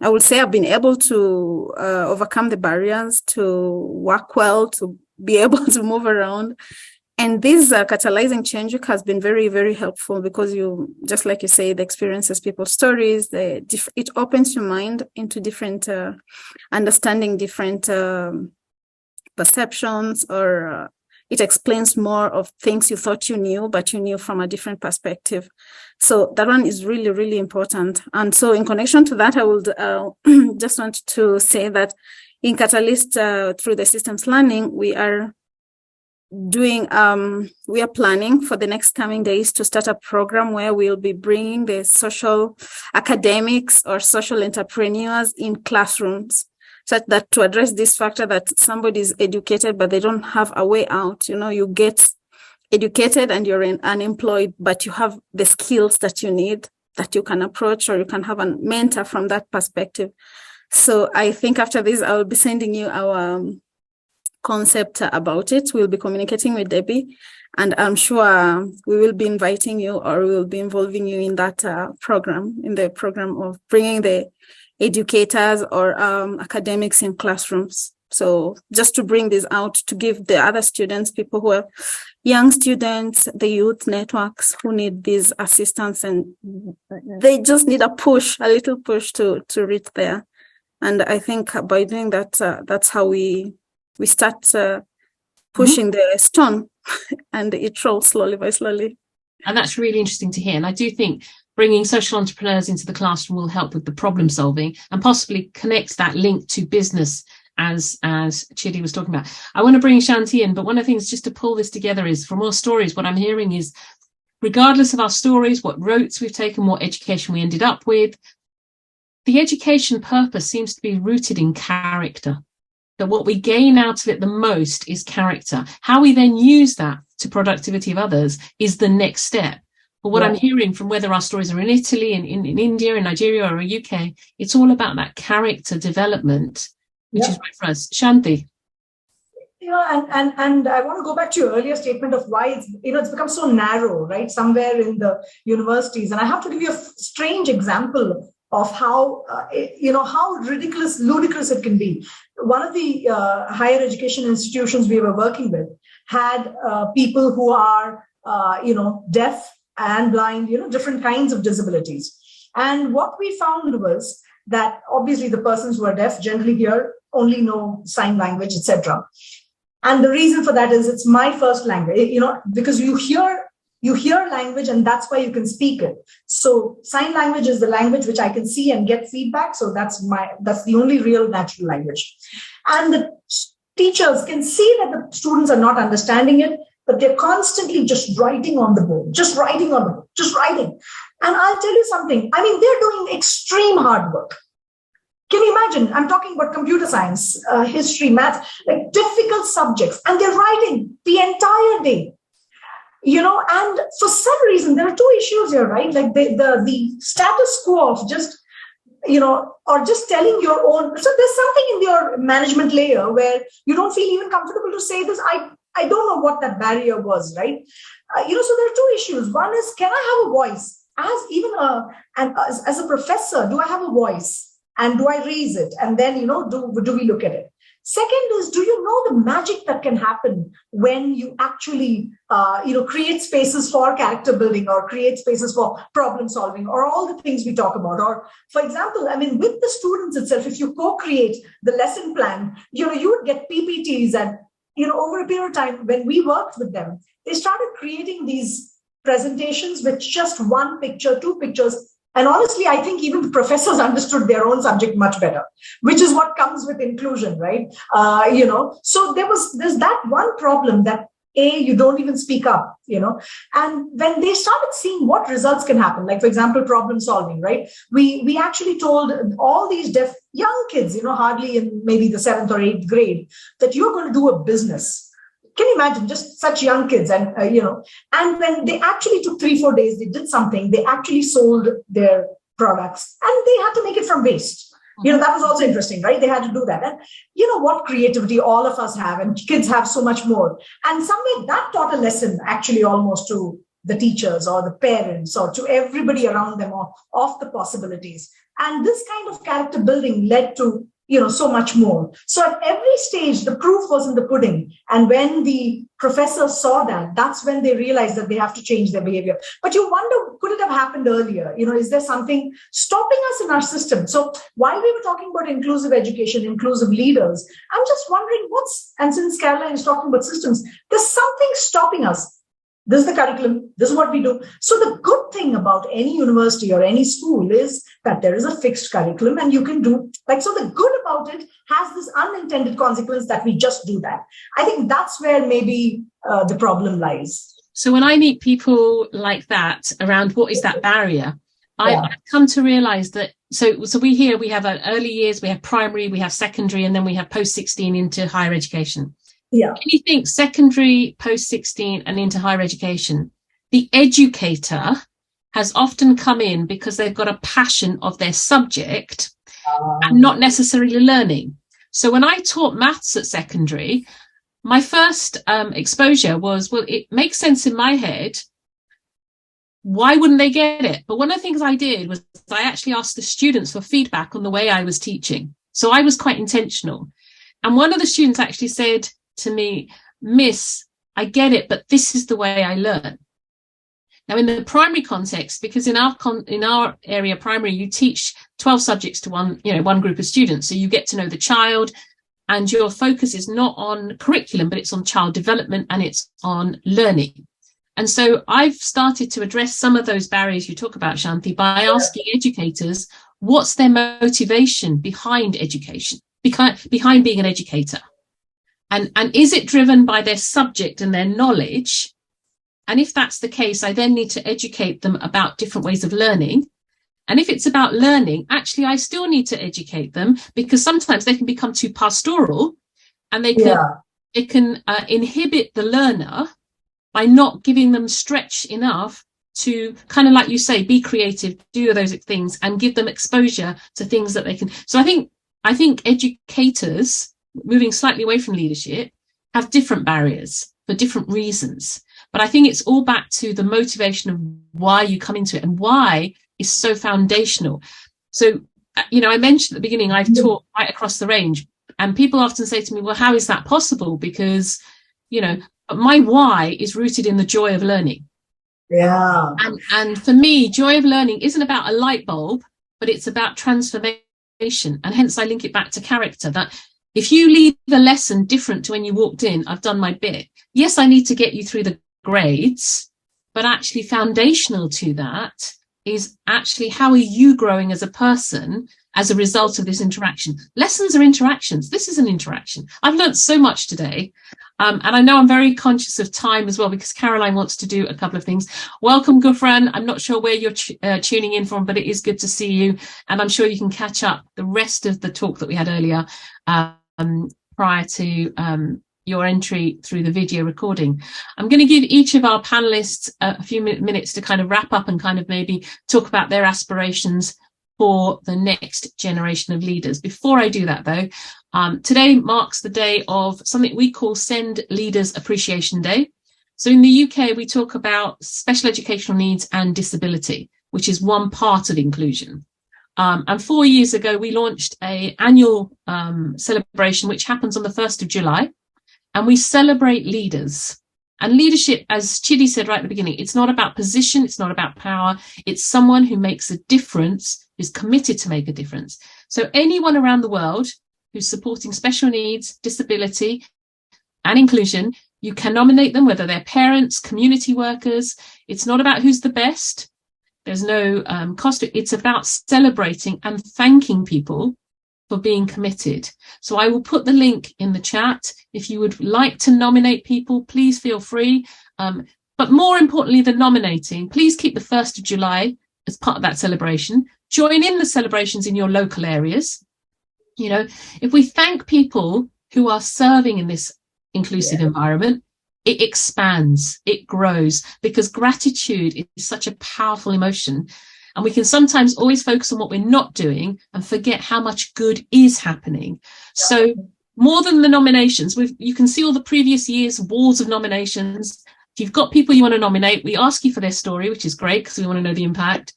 would say I've been able to overcome the barriers, to work well, to be able to move around. And this catalyzing change has been very, very helpful, because you, just like you say, the experiences, people's stories, it opens your mind into different, understanding different perceptions, or it explains more of things you thought you knew, but you knew from a different perspective. So that one is really, really important. And so in connection to that, I would just want to say that in Catalyst, through the systems learning, we are planning for the next coming days to start a program where we'll be bringing the social academics or social entrepreneurs in classrooms, such that to address this factor that somebody is educated, but they don't have a way out. You know, you get educated and you're unemployed, but you have the skills that you need, that you can approach, or you can have a mentor from that perspective. So I think after this, I will be sending you our concept about it. We'll be communicating with Debbie, and I'm sure we will be inviting you, or we will be involving you in that program, in the program of bringing the educators or academics in classrooms. So just to bring this out, to give the other students, people who are young students, the youth networks who need this assistance, and they just need a little push to reach there. And I think by doing that, that's how we start pushing the stone, and it rolls slowly by slowly. And that's really interesting to hear. And I do think bringing social entrepreneurs into the classroom will help with the problem solving, and possibly connect that link to business, as Chidi was talking about. I want to bring Shanti in, but one of the things just to pull this together is, from all stories, what I'm hearing is, regardless of our stories, what routes we've taken, what education we ended up with, the education purpose seems to be rooted in character. That what we gain out of it the most is character. How we then use that to productivity of others is the next step. But what I'm hearing from, whether our stories are in Italy, in India, in Nigeria, or UK, it's all about that character development, which is right for us. Shanti. And I want to go back to your earlier statement of why it's become so narrow, right? Somewhere in the universities. And I have to give you a strange example of how, how ludicrous it can be. One of the higher education institutions we were working with had people who are, deaf and blind, different kinds of disabilities. And what we found was that obviously the persons who are deaf generally here only know sign language, etc. And the reason for that is it's my first language, because you hear language and that's why you can speak it. So sign language is the language which I can see and get feedback. So that's the only real natural language. And the teachers can see that the students are not understanding it, but they're constantly just writing on the board, just writing. And I'll tell you something, they're doing extreme hard work. Can you imagine? I'm talking about computer science, history, math, like difficult subjects, and they're writing the entire day. And for some reason, there are two issues here, right? Like the status quo of just, or just telling your own. So there's something in your management layer where you don't feel even comfortable to say this. I don't know what that barrier was, right? So there are two issues. One is, can I have a voice? As a professor, do I have a voice? And do I raise it? And then, do we look at it? Second is, do you know the magic that can happen when you actually, create spaces for character building or create spaces for problem solving or all the things we talk about? Or, for example, with the students itself, if you co-create the lesson plan, you would get PPTs and, over a period of time, when we worked with them, they started creating these presentations with just one picture, two pictures. And honestly, I think even the professors understood their own subject much better, which is what comes with inclusion, right? So there's that one problem that you don't even speak up, and when they started seeing what results can happen, like, for example, problem solving, right? We actually told all these deaf young kids, hardly in maybe the 7th or 8th grade, that you're going to do a business. Can you imagine just such young kids? And, and when they actually took 3-4 days, they did something, they actually sold their products and they had to make it from waste. That was also interesting, right? They had to do that. And what creativity all of us have, and kids have so much more. And somewhere that taught a lesson actually almost to the teachers or the parents or to everybody around them of the possibilities. And this kind of character building led to so much more. So at every stage, the proof was in the pudding. And when the professors saw that, that's when they realized that they have to change their behavior. But you wonder, could it have happened earlier? Is there something stopping us in our system? So while we were talking about inclusive education, inclusive leaders, I'm just wondering and since Caroline is talking about systems, there's something stopping us. This is the curriculum. This is what we do. So the good thing about any university or any school is that there is a fixed curriculum and you can do so the good about it has this unintended consequence that we just do that. I think that's where maybe the problem lies. So when I meet people like that around what is that barrier, I've come to realize that. So we have early years, we have primary, we have secondary, and then we have post-16 into higher education. Yeah. Can you think secondary, post-16 and into higher education, the educator has often come in because they've got a passion of their subject and not necessarily learning. So when I taught maths at secondary, my first exposure was, well, it makes sense in my head. Why wouldn't they get it? But one of the things I did was I actually asked the students for feedback on the way I was teaching. So I was quite intentional. And one of the students actually said to me, Miss, I get it, but this is the way I learn. Now, in the primary context, because in our area, primary, you teach 12 subjects to one group of students. So you get to know the child, and your focus is not on curriculum, but it's on child development and it's on learning. And so I've started to address some of those barriers you talk about, Shanti, by asking educators, what's their motivation behind education, behind being an educator? And is it driven by their subject and their knowledge? And if that's the case, I then need to educate them about different ways of learning. And if it's about learning, actually, I still need to educate them because sometimes they can become too pastoral and they can inhibit the learner by not giving them stretch enough to kind of, like you say, be creative, do those things and give them exposure to things that they can. So I think educators, moving slightly away from leadership, have different barriers for different reasons. But I think it's all back to the motivation of why you come into it and why is so foundational. So, I mentioned at the beginning, I've taught right across the range, and people often say to me, well, how is that possible? Because, my why is rooted in the joy of learning. Yeah. And for me, joy of learning isn't about a light bulb, but it's about transformation. And hence I link it back to character, that if you leave a lesson different to when you walked in, I've done my bit. Yes, I need to get you through the grades, but actually foundational to that is actually how are you growing as a person as a result of this interaction. Lessons are interactions. This is an interaction. I've learned so much today. And I know I'm very conscious of time as well, because Caroline wants to do a couple of things. Welcome, Gufran. I'm not sure where you're tuning in from, but it is good to see you. And I'm sure you can catch up the rest of the talk that we had earlier prior to your entry through the video recording. I'm going to give each of our panelists a few minutes to kind of wrap up and kind of maybe talk about their aspirations for the next generation of leaders. Before I do that, though, today marks the day of something we call Send Leaders Appreciation Day. So in the UK, we talk about special educational needs and disability, which is one part of inclusion. And 4 years ago, we launched an annual celebration, which happens on the 1st of July. And we celebrate leaders. And leadership, as Chidi said right at the beginning, it's not about position, it's not about power. It's someone who makes a difference, who's committed to make a difference. So anyone around the world who's supporting special needs, disability, and inclusion, you can nominate them, whether they're parents, community workers. It's not about who's the best. There's no cost. It's about celebrating and thanking people for being committed. So I will put the link in the chat. If you would like to nominate people, please feel free. But more importantly than nominating, please keep the 1st of July as part of that celebration. Join in the celebrations in your local areas. You know, if we thank people who are serving in this inclusive environment, it expands, it grows, because gratitude is such a powerful emotion. And we can sometimes always focus on what we're not doing and forget how much good is happening. So more than the nominations, you can see all the previous years' walls of nominations. If you've got people you want to nominate, we ask you for their story, which is great because we want to know the impact.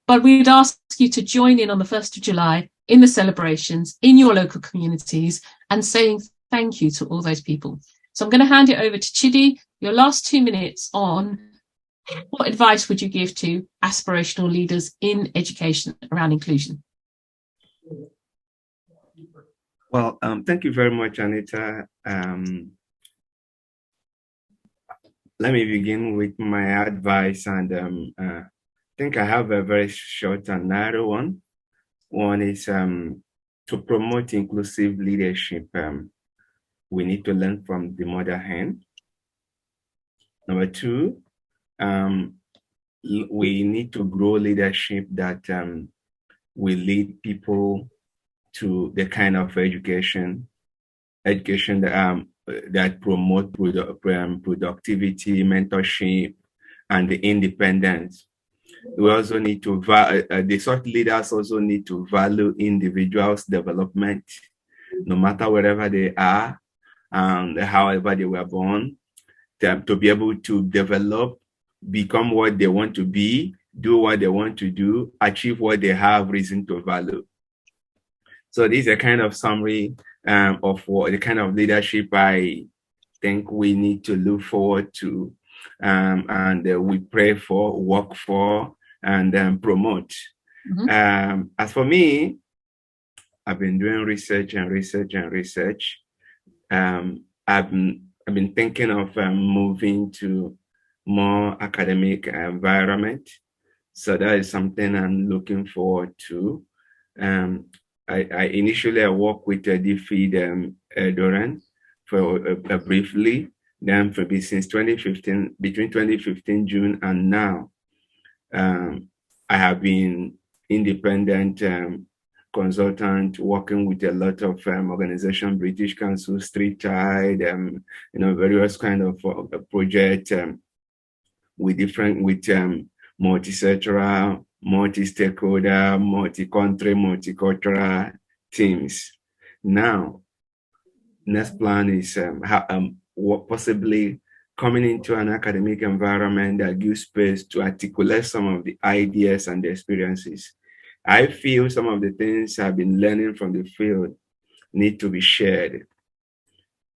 But we'd ask you to join in on the 1st of July in the celebrations in your local communities and saying thank you to all those people. So I'm going to hand it over to Chidi. Your last 2 minutes on what advice would you give to aspirational leaders in education around inclusion? Well, thank you very much, Anita. Let me begin with my advice, and I think I have a very short and narrow one. One is to promote inclusive leadership. We need to learn from the mother hen. Number 2, we need to grow leadership that will lead people to the kind of education that promote productivity, mentorship, and the independence. We also need to, the sort leaders also need to value individuals' development, no matter wherever they are and however they were born, to be able to develop, become what they want to be, do what they want to do, achieve what they have reason to value. So this is a kind of summary of what the kind of leadership I think we need to look forward to, and we pray for, work for, and promote. Mm-hmm. As for me, I've been doing research. I've been thinking of moving to more academic environment. So that is something I'm looking forward to. I initially worked with DFID Doran for briefly. Then since 2015, between 2015 June and now, I have been independent consultant working with a lot of organizations, British Council, Street Tide, various kind of projects with multi-sectoral, multi-stakeholder, multi-country, multicultural teams. Now, next plan is possibly coming into an academic environment that gives space to articulate some of the ideas and the experiences. I feel some of the things I've been learning from the field need to be shared.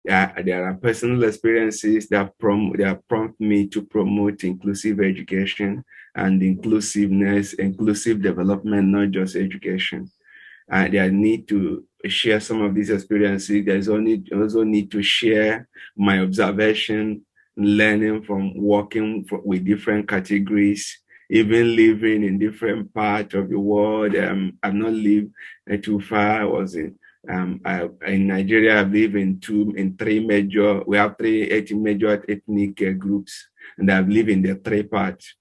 There are personal experiences that prompt me to promote inclusive education and inclusiveness, inclusive development, not just education. They need to share some of these experiences. There's also need to share my observation, learning from working with different categories, even living in different parts of the world. I've not lived too far. I was in Nigeria. I've lived in three major. We have three major ethnic groups, and I've lived in the 3 parts.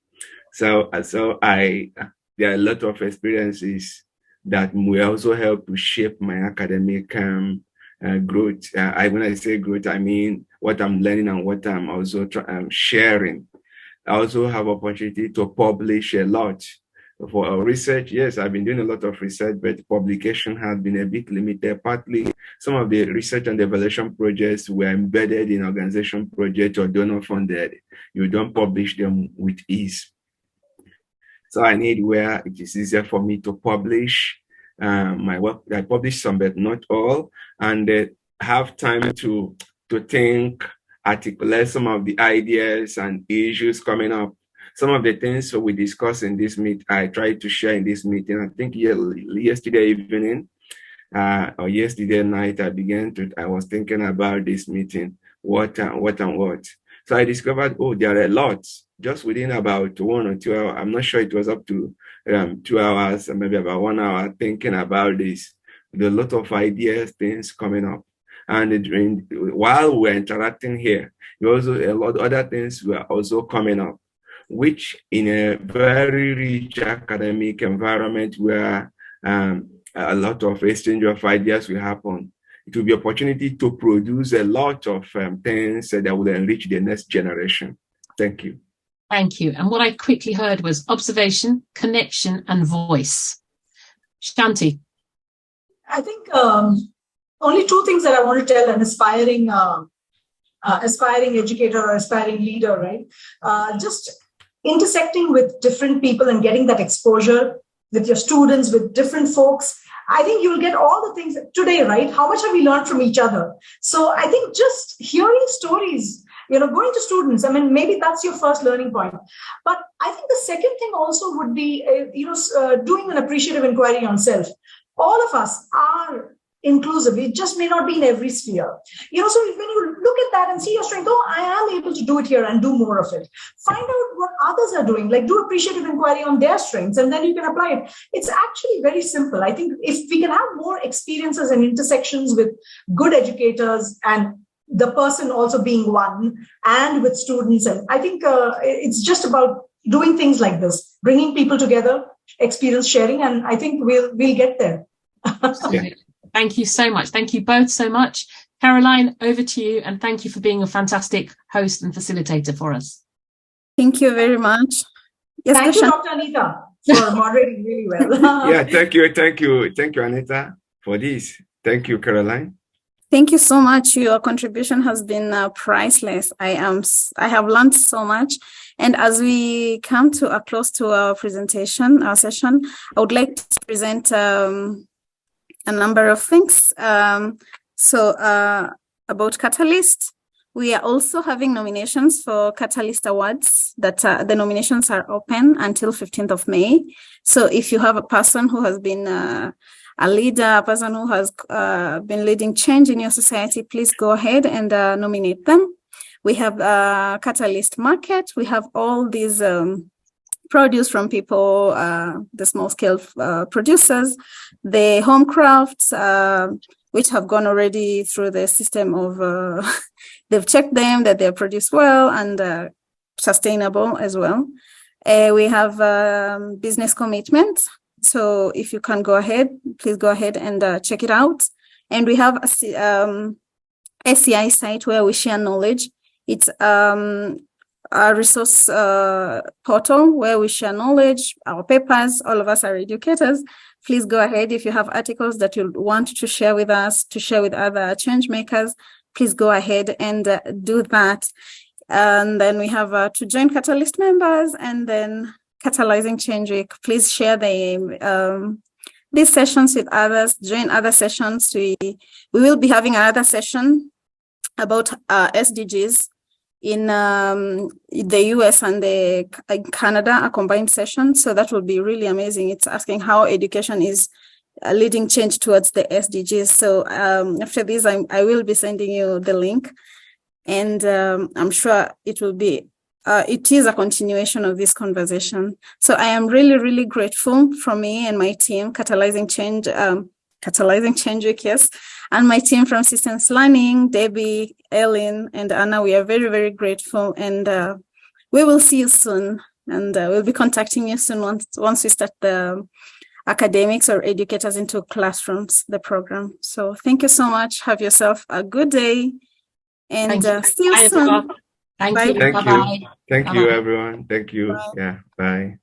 So there are a lot of experiences that will also help to shape my academic growth. When I say growth, I mean what I'm learning and what I'm also sharing. I also have opportunity to publish a lot. For research, yes, I've been doing a lot of research, but publication has been a bit limited. Partly, some of the research and evaluation projects were embedded in organization projects or donor funded. You don't publish them with ease. So I need where it is easier for me to publish my work. I publish some, but not all, and have time to think, articulate some of the ideas and issues coming up. Some of the things we discuss in this meet, I tried to share in this meeting. I think yesterday evening or yesterday night, I was thinking about this meeting, what. So I discovered, there are a lot, just within about 1 or 2 hours. I'm not sure it was up to 2 hours, or maybe about 1 hour thinking about this. There are a lot of ideas, things coming up. And while we're interacting here, also a lot of other things were also coming up, which in a very rich academic environment where a lot of exchange of ideas will happen, it will be an opportunity to produce a lot of things that will enrich the next generation. Thank you. Thank you. And what I quickly heard was observation, connection, and voice. Shanti. I think only 2 things that I want to tell an aspiring educator or aspiring leader, right? Just intersecting with different people and getting that exposure with your students, with different folks. I think you'll get all the things today, right? How much have we learned from each other? So I think just hearing stories, going to students, maybe that's your first learning point. But I think the second thing also would be, doing an appreciative inquiry on self. All of us are inclusive. It just may not be in every sphere. So when you look at that and see your strength, I am able to do it here and do more of it. Find out what others are doing, like do appreciative inquiry on their strengths, and then you can apply it. It's actually very simple. I think if we can have more experiences and intersections with good educators and the person also being one, and with students, and I think it's just about doing things like this, bringing people together, experience sharing, and I think we'll get there. Yeah. Thank you so much. Thank you both so much. Caroline, over to you, and thank you for being a fantastic host and facilitator for us. Thank you very much. Yes, thank you, Dr. Anita, for moderating really well. Yeah, thank you, Anita, for this. Thank you, Caroline. Thank you so much. Your contribution has been priceless. I have learned so much. And as we come to a close to our session, I would like to present a number of things. About Catalyst, we are also having nominations for Catalyst Awards that the nominations are open until 15th of May. So if you have a person who has been a leader, a person who has been leading change in your society, please go ahead and nominate them. We have Catalyst Market. We have all these produce from people, the small-scale producers, the home crafts, which have gone already through the system of, they've checked them, that they're produced well and sustainable as well. We have business commitments. So if you can go ahead, please go ahead and check it out. And we have a SCI site where we share knowledge. It's a resource portal where we share knowledge, our papers. All of us are educators. Please go ahead. If you have articles that you want to share with us, to share with other change makers, please go ahead and do that. And then we have to join Catalyst members, and then Catalyzing Change Week. Please share these sessions with others. Join other sessions. We will be having another session about SDGs in the US and Canada, a combined session. So that will be really amazing. It's asking how education is leading change towards the SDGs. So after this, I will be sending you the link, and I'm sure it will be. It is a continuation of this conversation. So I am really, really grateful from me and my team, Catalyzing Change Week, yes, and my team from Systems Learning, Debbie, Ellen, and Anna. We are very, very grateful, and we will see you soon. And we'll be contacting you soon once we start the academics or educators into classrooms, the program. So thank you so much. Have yourself a good day, and see you soon. Thank you. Thank Bye-bye. you. Thank you, everyone. Thank you. Bye. Yeah. Bye.